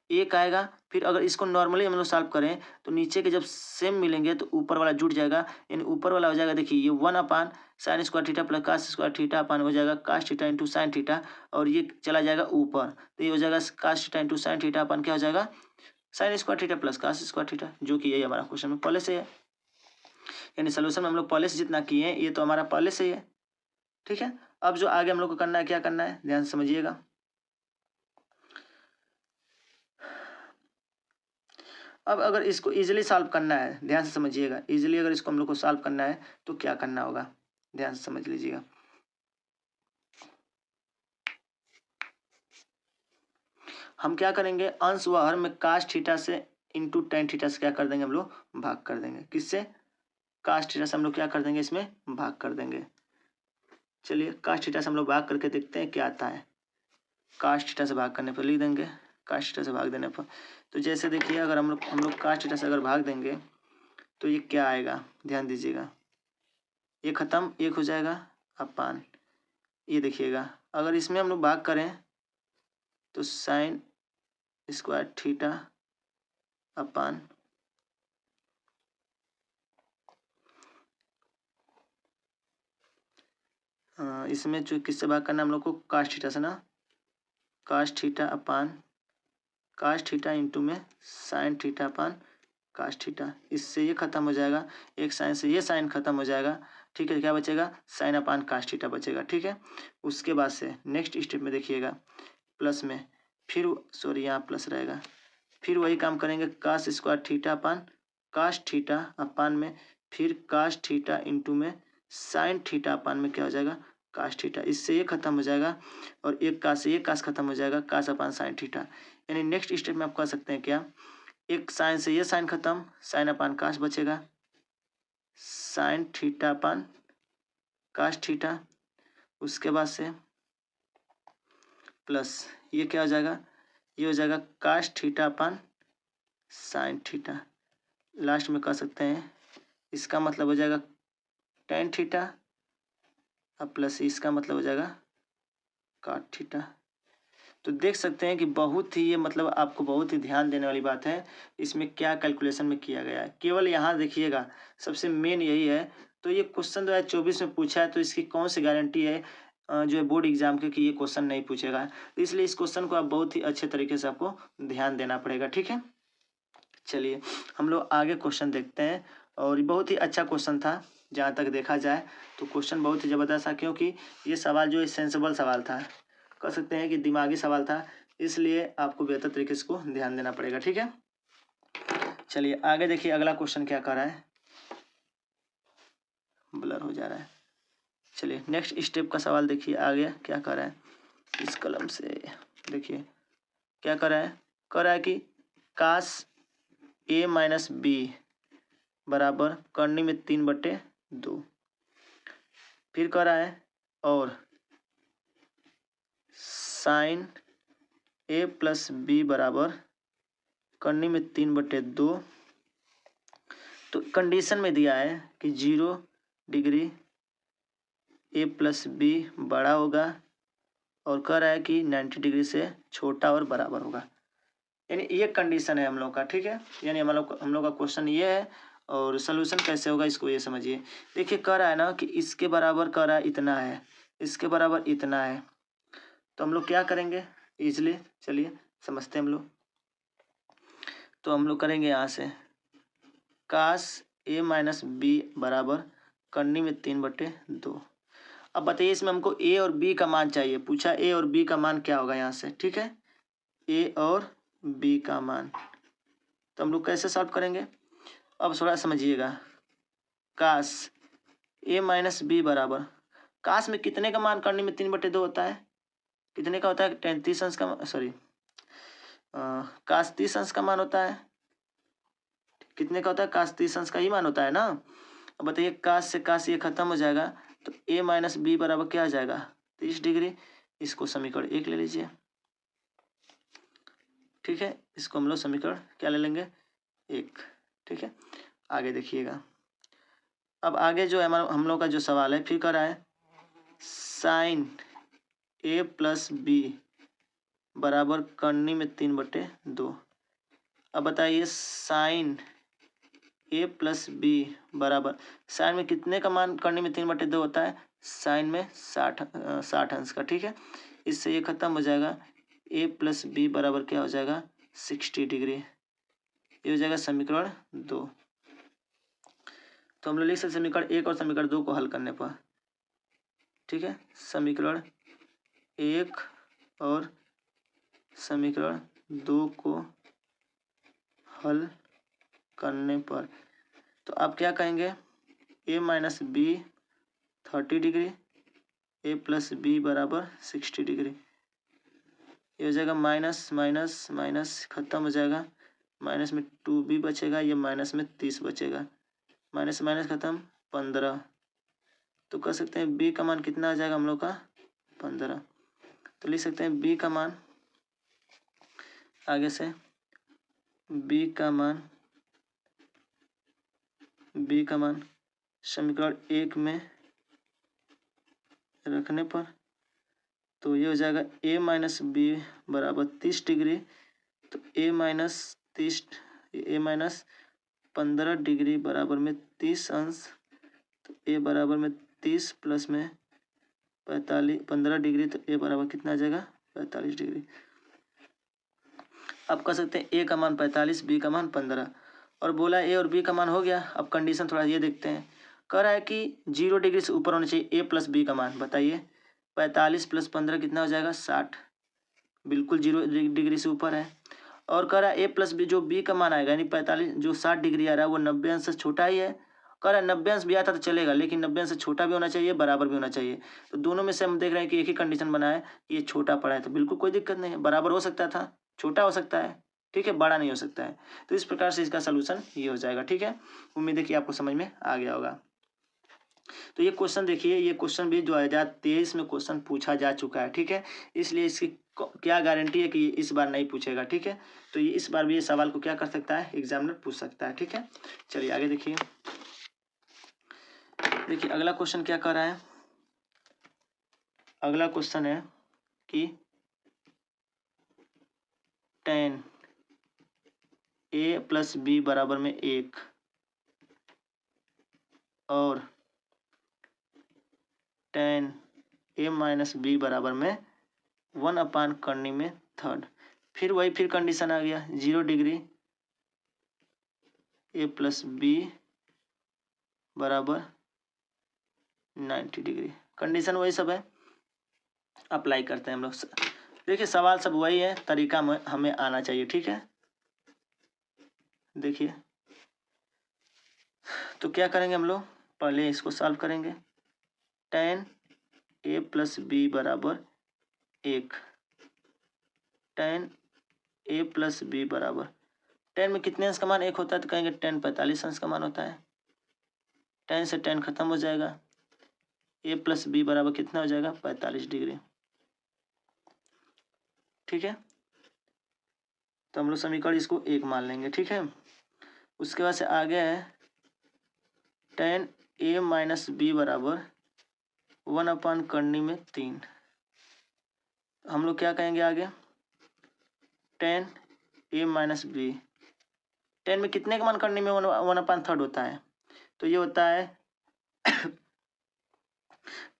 एक आएगा। फिर अगर इसको नॉर्मली हम लोग सॉल्व करें तो नीचे के जब सेम मिलेंगे तो ऊपर वाला जुड़ जाएगा, यानी ऊपर वाला हो जाएगा, देखिए ये 1 upon sine square theta plus cos square theta upon हो जाएगा cos theta into sine theta, और ये चला जाएगा ऊपर, तो ये हो जाएगा cos theta into sine theta upon क्या हो जाएगा, sine square theta plus cos square theta, जो कि यही हमारा क्वेश्चन में पहले से है। यानी सोल्यूशन में हम लोग पहले से जितना किए हैं ये तो हमारा पहले से ही है। ठीक है, अब जो आगे हम लोग को करना है, क्या करना है, ध्यान से समझिएगा। अब अगर इसको इजीली सॉल्व करना है, ध्यान से समझिएगा, इजीली अगर इसको हम लोग को सॉल्व करना है तो क्या करना होगा, ध्यान से समझ लीजिएगा। हम क्या करेंगे, अंश व हर में काश थीटा से इंटू टेन थीटा से क्या कर देंगे, हम लोग भाग कर देंगे। किससे, काश थीटा से हम लोग क्या कर देंगे, इसमें भाग कर देंगे। चलिए काश थीटा से हम लोग भाग करके देखते हैं क्या आता है। काश थीटा से भाग करने पर लिख देंगे, काश थीटा से भाग देने पर, तो जैसे देखिए अगर हम लोग काश थीटा से अगर भाग देंगे तो ये क्या आएगा, ध्यान दीजिएगा, ये खत्म, एक हो जाएगा अपान, ये देखिएगा अगर इसमें हम लोग भाग करें तो साइन स्क्वायर थीटा अपान इसमें जो किससे भाग करना हम लोग को, काश थीटा से ना, काश theta upon cos theta into में sine theta upon cos theta, इससे ये खत्म हो जाएगा, एक साइन से ये साइन खत्म हो जाएगा। ठीक है, क्या बचेगा, साइन अपान काश थीटा बचेगा। ठीक है, उसके बाद से नेक्स्ट स्टेप में देखिएगा प्लस में, फिर सॉरी यहाँ प्लस रहेगा, फिर वही काम करेंगे, काश square theta upon cos theta अपान में फिर काश थीटा इंटू में साइन थीटा अपान में क्या हो जाएगा, काश थीटा, इससे ये खत्म हो जाएगा, और एक काश से ये काश खत्म हो जाएगा, काश अपान साइन थीटा। यानी नेक्स्ट स्टेप में आप कह सकते हैं क्या, एक साइन से ये साइन खत्म, साइन अपान काश बचेगा, sign theta upon cos theta, उसके बाद से प्लस ये क्या हो जाएगा, ये हो जाएगा काश थीटा अपान साइन थीटा, लास्ट में कह सकते हैं इसका मतलब हो जाएगा tan थीटा अब प्लस इसका मतलब हो जाएगा cot थीटा। तो देख सकते हैं कि बहुत ही ये मतलब आपको बहुत ही ध्यान देने वाली बात है इसमें क्या कैलकुलेशन में किया गया है। केवल यहाँ देखिएगा सबसे मेन यही है। तो ये क्वेश्चन 2024 में पूछा है तो इसकी कौन सी गारंटी है जो है बोर्ड एग्जाम के कि ये क्वेश्चन नहीं पूछेगा। तो इसलिए इस क्वेश्चन को आप बहुत ही अच्छे तरीके से आपको ध्यान देना पड़ेगा। ठीक है, चलिए हम लोग आगे क्वेश्चन देखते हैं। और ये बहुत ही अच्छा क्वेश्चन था जहाँ तक देखा जाए तो क्वेश्चन बहुत ही ज़बरदस्त था, क्योंकि ये सवाल जो है सेंसिबल सवाल था, कह सकते हैं कि दिमागी सवाल था, इसलिए आपको बेहतर तरीके से इसको ध्यान देना पड़ेगा। ठीक है, चलिए आगे देखिए अगला क्वेश्चन क्या कर रहा है, ब्लर हो जा रहा है। चलिए नेक्स्ट स्टेप का सवाल देखिए आगे क्या कर रहा है। इस कलम से देखिए क्या कर रहा है कि काश a माइनस बी बराबर करनी में 3/2। फिर कर रहा है और साइन a प्लस बी बराबर करनी में 3/2। तो कंडीशन में दिया है कि 0 डिग्री a प्लस बी बड़ा होगा और कह रहा है कि 90 डिग्री से छोटा और बराबर होगा। यानी ये कंडीशन है हम लोग का। ठीक है, यानी हम लोग का क्वेश्चन ये है और सलूशन कैसे होगा इसको ये समझिए। देखिए कह रहा है ना कि इसके बराबर कह रहा है इतना है, इसके बराबर इतना है, तो हम लोग क्या करेंगे इजली, चलिए समझते हैं हम लोग। तो हम लोग करेंगे यहाँ से काश a माइनस बी बराबर करनी में 3/2। अब बताइए इसमें हमको a और b का मान चाहिए, पूछा a और b का मान क्या होगा यहाँ से। ठीक है, a और b का मान तो हम लोग कैसे सॉल्व करेंगे, अब थोड़ा समझिएगा। काश a माइनस बी बराबर, काश में कितने का मान करने में 3/2 होता है, कितने का होता है 33 अंश का, सॉरी काश 30 अंश का मान होता है। कितने का होता है, काश 30 अंश का ही मान होता है ना। अब बताइए काश से काश ये खत्म हो जाएगा तो a माइनस बी बराबर क्या आ जाएगा 30 डिग्री। इसको समीकरण 1 ले लीजिए। ठीक है, इसको हम लोग समीकरण क्या ले लेंगे 1। ठीक है, आगे देखिएगा। अब आगे जो है हम लोग का जो सवाल है फिर कर रहा है साइन a प्लस बी बराबर करनी में 3/2। अब बताइए साइन a प्लस बी बराबर, साइन में कितने का मान करने में 3/2 होता है, साइन में 60 अंश का। ठीक है, इससे ये खत्म हो जाएगा, a प्लस बी बराबर क्या हो जाएगा 60 डिग्री। ये हो जाएगा समीकरण 2। तो हम लोग लिख सकते समीकरण 1 और समीकरण 2 को हल करने पर। ठीक है, समीकरण 1 और समीकरण 2 को हल करने पर तो आप क्या कहेंगे a minus B 30 degree, a plus B बराबर 60 डिग्री। ये हो जाएगा माइनस माइनस माइनस खत्म हो जाएगा, माइनस में 2b बचेगा, ये माइनस में 30 बचेगा, माइनस माइनस खत्म 15। तो कह सकते हैं b का मान कितना आ जाएगा हम लोग का 15। तो लिख सकते हैं b का मान, आगे से b का मान समीकरण 1 में रखने पर तो ये हो जाएगा a माइनस बी बराबर 30 डिग्री। तो a माइनस 15 डिग्री बराबर में 30 अंश, तो a बराबर में 30 प्लस में 15 डिग्री, तो a बराबर कितना आ जाएगा 45 डिग्री। अब कह सकते हैं a का मान 45, b का मान 15 और बोला a और b का मान हो गया। अब कंडीशन थोड़ा ये देखते हैं, कह रहा है कि 0 डिग्री से ऊपर होना चाहिए a प्लस बी का मान। बताइए 45 प्लस 15 कितना हो जाएगा 60, बिल्कुल 0 डिग्री से ऊपर है। और कह रहा है a प्लस बी जो b का मान आएगा यानी 45 जो 60 डिग्री आ रहा है वो 90 अंश से छोटा ही है। कह रहा है 90 अंश भी आता तो चलेगा लेकिन 90 अंश से छोटा भी होना चाहिए, बराबर भी होना चाहिए। तो दोनों में से हम देख रहे हैं कि एक ही कंडीशन बना है, ये छोटा पड़ा है तो बिल्कुल कोई दिक्कत नहीं है, बराबर हो सकता था, छोटा हो सकता है, ठीक है, बड़ा नहीं हो सकता है। तो इस प्रकार से इसका सलूशन ये हो जाएगा। ठीक है, उम्मीद है कि आपको समझ में आ गया होगा। तो ये क्वेश्चन देखिए, ये क्वेश्चन भी 2023 में क्वेश्चन पूछा जा चुका है, ठीक है। इसलिए इसकी क्या गारंटी है कि इस बार नहीं पूछेगा, ठीक है। तो ये इस बार भी ये सवाल को क्या कर सकता है, एग्जामिनर पूछ सकता है, ठीक है। चलिए आगे देखिए। देखिए अगला क्वेश्चन क्या कर रहा है। अगला क्वेश्चन है कि tan a प्लस बी बराबर में 1 और tan a माइनस बी बराबर में 1 करनी में थर्ड। फिर कंडीशन आ गया 0 डिग्री a प्लस बी बराबर 90 डिग्री। कंडीशन वही सब है, अप्लाई करते हैं हम लोग। देखिए सवाल सब वही है, तरीका में हमें आना चाहिए, ठीक है। देखिए तो क्या करेंगे हम लोग, पहले इसको सॉल्व करेंगे। tan a प्लस बी बराबर 1, tan a प्लस बी बराबर, tan में कितने अंश का मान 1 होता है, तो कहेंगे tan 45 अंश का मान होता है। tan से tan खत्म हो जाएगा, a प्लस बी बराबर कितना हो जाएगा, 45 डिग्री, ठीक है। तो हम लोग समीकरण इसको 1 मान लेंगे, ठीक है। उसके बाद से आगे है tan a माइनस बी बराबर 1 करनी में 3। हम लोग क्या कहेंगे आगे, tan a minus B, tan में कितने का मान करने में 1/3 होता है, तो ये होता है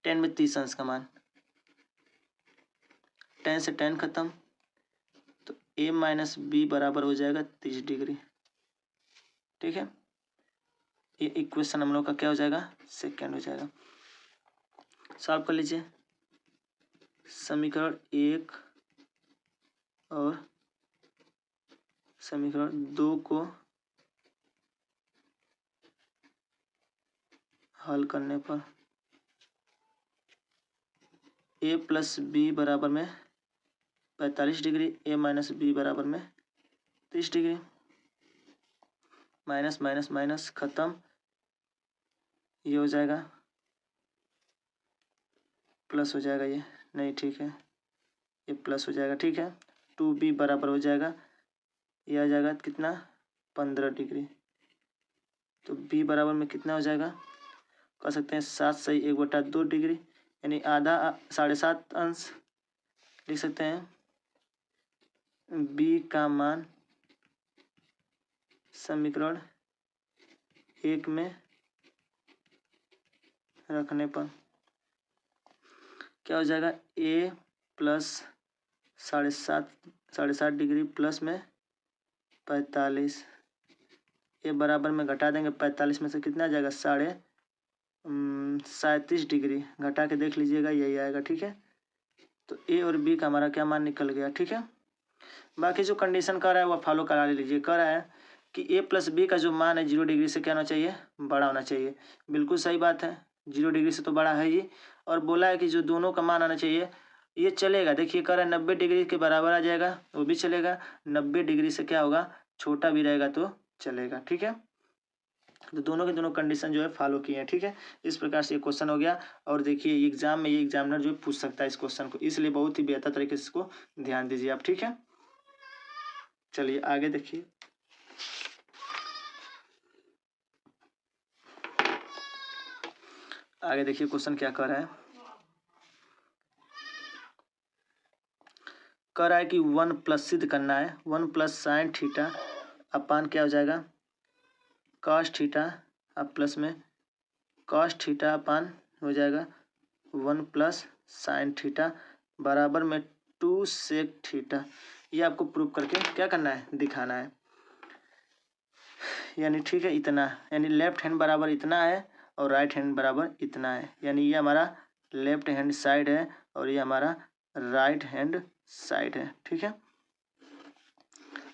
tan में 30 अंश का मान। tan से tan खत्म, तो a माइनस बी बराबर हो जाएगा 30 डिग्री, ठीक है। ये इक्वेशन हम लोग का क्या हो जाएगा, सेकेंड हो जाएगा। सॉल्व कर लीजिए। समीकरण 1 और समीकरण 2 को हल करने पर a प्लस बी बराबर में 45 डिग्री, a माइनस बी बराबर में 30 डिग्री, माइनस माइनस माइनस खत्म, ये हो जाएगा प्लस हो जाएगा, ये नहीं, ठीक है, ये प्लस हो जाएगा, ठीक है। 2b बराबर हो जाएगा, ये आ जाएगा कितना, 15 डिग्री। तो b बराबर में कितना हो जाएगा, कह सकते हैं 7 सही 1/2 डिग्री, यानी आधा 7.5 अंश लिख सकते हैं। b का मान समीकरण 1 में रखने पर क्या हो जाएगा, a प्लस 7.5 डिग्री प्लस में 45, ये बराबर में घटा देंगे, 45 में से कितना आ जाएगा, 37.5 डिग्री, घटा के देख लीजिएगा, यही आएगा, ठीक है। तो a और b का हमारा क्या मान निकल गया, ठीक है। बाकी जो कंडीशन कर रहा है वो फॉलो करा लीजिए। कर रहा है कि a प्लस बी का जो मान है 0 डिग्री से क्या होना चाहिए, बड़ा होना चाहिए। बिल्कुल सही बात है, 0 डिग्री से तो बड़ा है ही। और बोला है कि जो दोनों का मान आना चाहिए, ये चलेगा। देखिए कर रहा है 90 डिग्री के बराबर आ जाएगा, वो भी चलेगा। 90 डिग्री से क्या होगा, छोटा भी रहेगा तो चलेगा, ठीक है। तो दोनों के दोनों कंडीशन जो है फॉलो किए हैं, ठीक है। इस प्रकार से ये क्वेश्चन हो गया। और देखिए एग्जाम में ये एग्जामिनर जो है पूछ सकता है इस क्वेश्चन को, इसलिए बहुत ही बेहतर तरीके से इसको ध्यान दीजिए आप, ठीक है। चलिए आगे देखिए। आगे देखिए क्वेश्चन क्या कर रहा है। कह रहा है कि 1 प्लस सिद्ध करना है, 1 प्लस साइन थीटा अपान क्या हो जाएगा, कॉस थीटा, अब प्लस में कॉस थीटा अपान हो जाएगा 1 प्लस साइन थीटा बराबर में 2 सेक थीटा। ये आपको प्रूव करके क्या करना है, दिखाना है। यानी ठीक है, इतना, यानी लेफ्ट हैंड बराबर इतना है और राइट हैंड बराबर इतना है, यानी ये हमारा लेफ्ट हैंड साइड है और ये हमारा राइट हैंड साइड है, ठीक है।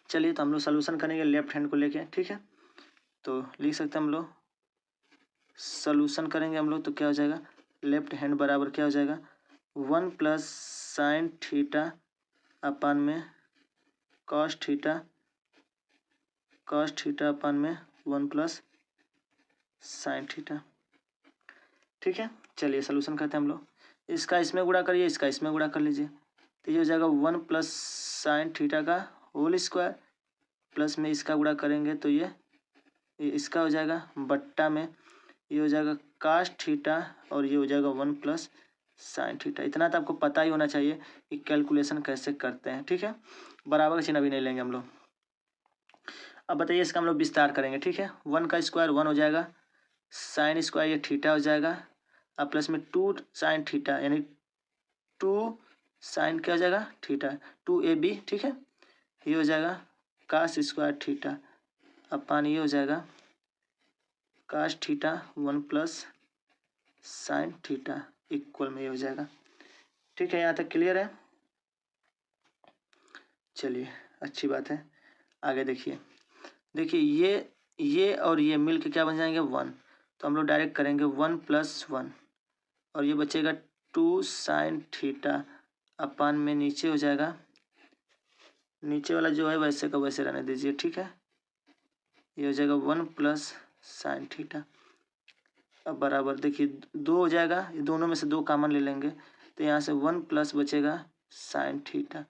चलिए तो हम लोग सोल्यूशन करेंगे लेफ्ट हैंड को लेके, ठीक है। तो लिख सकते हैं हम लोग, सोल्यूशन करेंगे हम लोग तो क्या हो जाएगा, लेफ्ट हैंड बराबर क्या हो जाएगा, 1 प्लस साइन थीटा अपान में कॉस थीटा अपान में 1 प्लस साइन थीटा। ठीक है, चलिए सोल्यूशन करते हैं हम लोग। इसका इसमें गुणा करिए, इसका इसमें गुणा कर लीजिए, तो ये हो जाएगा 1 प्लस साइन थीटा का होल स्क्वायर, प्लस में इसका गुणा करेंगे तो ये इसका हो जाएगा, बट्टा में ये हो जाएगा कास थीटा, और ये हो जाएगा 1 प्लस साइन थीटा। इतना तो आपको पता ही होना चाहिए कि कैलकुलेशन कैसे करते हैं। ठीक है, बराबर का चिन्ह अभी नहीं लेंगे हम लोग। अब बताइए इसका हम लोग विस्तार करेंगे। ठीक है, 1 का स्क्वायर 1 हो जाएगा, साइन स्क्वायर ये थीटा हो जाएगा, अब प्लस में 2 साइन थीटा, यानी 2 साइन क्या हो जाएगा थीटा, 2ab। ठीक है, ये हो जाएगा कास स्क्वायर थीटा, अपन ये हो जाएगा cos theta 1 plus sine theta equal में ये हो जाएगा। ठीक है, यहाँ तक क्लियर है। चलिए अच्छी बात है, आगे देखिए। देखिए ये और ये मिल के क्या बन जाएंगे 1, तो हम लोग डायरेक्ट करेंगे 1 प्लस 1, और ये बचेगा 2 साइन थीटा, अपन में नीचे हो जाएगा, नीचे वाला जो है वैसे का वैसे रहने दीजिए। ठीक है, ये हो जाएगा 1 प्लस साइन थीटा। अब बराबर देखिए 2 हो जाएगा, ये दोनों में से 2 कॉमन ले लेंगे, तो यहाँ से 1 प्लस बचेगा साइन थीटा,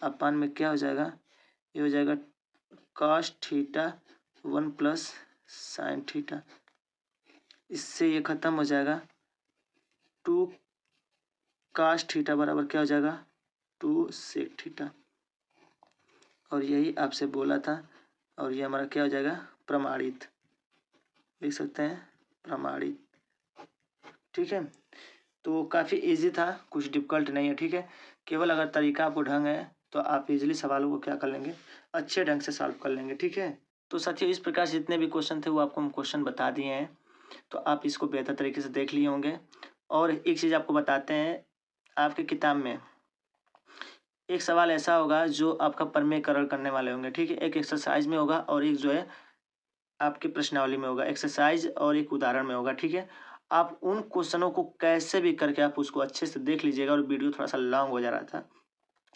अपन में क्या हो जाएगा, ये हो जाएगा cos theta 1 plus sine theta. इससे ये खत्म हो जाएगा, 2 कॉस थीटा बराबर क्या हो जाएगा 2 सेक थीटा, और यही आपसे बोला था, और ये हमारा क्या हो जाएगा प्रमाणित, लिख सकते हैं प्रमाणित। ठीक है, तो काफ़ी इजी था, कुछ डिफिकल्ट नहीं है। ठीक है, केवल अगर तरीका आपको ढंग है तो आप इजीली सवालों को क्या कर लेंगे, अच्छे ढंग से सॉल्व कर लेंगे। ठीक है, तो साथियों इस प्रकार से जितने भी क्वेश्चन थे वो आपको हम क्वेश्चन बता दिए हैं, तो आप इसको बेहतर तरीके से देख लिए होंगे। और एक चीज़ आपको बताते हैं, आपकी किताब में एक सवाल ऐसा होगा जो आपका प्रमेयकरण करने वाले होंगे। ठीक है, एक एक्सरसाइज में होगा और एक जो है आपकी प्रश्नावली में होगा, एक्सरसाइज और एक उदाहरण में होगा। ठीक है, आप उन क्वेश्चनों को कैसे भी करके आप उसको अच्छे से देख लीजिएगा। और वीडियो थोड़ा सा लॉन्ग हो जा रहा था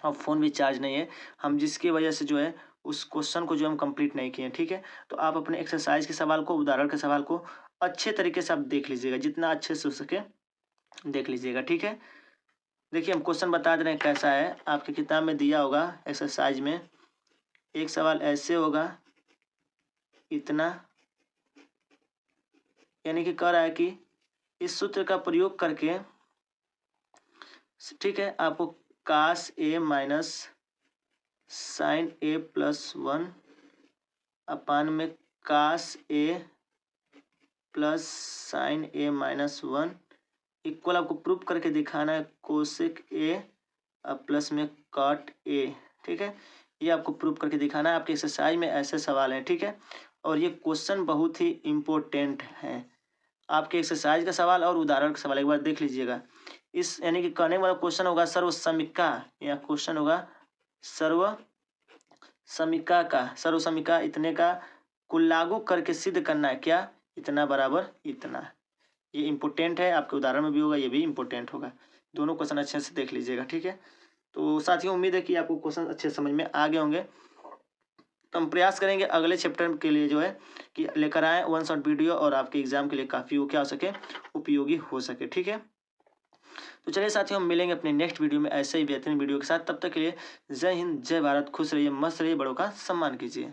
और फ़ोन भी चार्ज नहीं है, हम जिसकी वजह से जो है उस क्वेश्चन को जो हम कंप्लीट नहीं किए। ठीक है, तो आप अपने एक्सरसाइज के सवाल को, उदाहरण के सवाल को अच्छे तरीके से आप देख लीजिएगा, जितना अच्छे से हो सके देख लीजिएगा। ठीक है, देखिए हम क्वेश्चन बता दे रहे हैं कैसा है, आपकी किताब में दिया होगा एक्सरसाइज में एक सवाल ऐसे होगा, इतना, यानी कि कह रहा है कि इस सूत्र का प्रयोग करके, ठीक है, आपको कास ए माइनस साइन ए प्लस 1 अपान में कास ए प्लस साइन ए माइनस 1 इक्वल आपको प्रूफ करके दिखाना है कोसेक ए प्लस में कॉट ए। ठीक है, ये आपको प्रूफ करके दिखाना है। आपके एक्सरसाइज में ऐसे सवाल हैं। ठीक है, और ये क्वेश्चन बहुत ही इम्पोर्टेंट हैं। आपके एक्सरसाइज का सवाल और उदाहरण का सवाल एक बार देख लीजिएगा। इस यानी कि कहने वाला क्वेश्चन होगा सर्व समीका, या क्वेश्चन होगा सर्व समीका इतने का को लागू करके सिद्ध करना है क्या, इतना बराबर इतना। ये इम्पोर्टेंट है, आपके उदाहरण में भी होगा, ये भी इम्पोर्टेंट होगा। दोनों क्वेश्चन अच्छे से देख लीजिएगा। ठीक है, तो साथियों उम्मीद है कि आपको क्वेश्चन अच्छे समझ में आ गए होंगे। तो हम प्रयास करेंगे अगले चैप्टर के लिए जो है कि लेकर आए 1 शॉट वीडियो, और आपके एग्जाम के लिए काफ़ी वो क्या हो सके, उपयोगी हो सके। ठीक है, तो चलिए साथियों हम मिलेंगे अपने नेक्स्ट वीडियो में ऐसे ही बेहतरीन वीडियो के साथ। तब तक के लिए जय हिंद, जय भारत, खुश रहिए, मस्त रहिए, बड़ों का सम्मान कीजिए।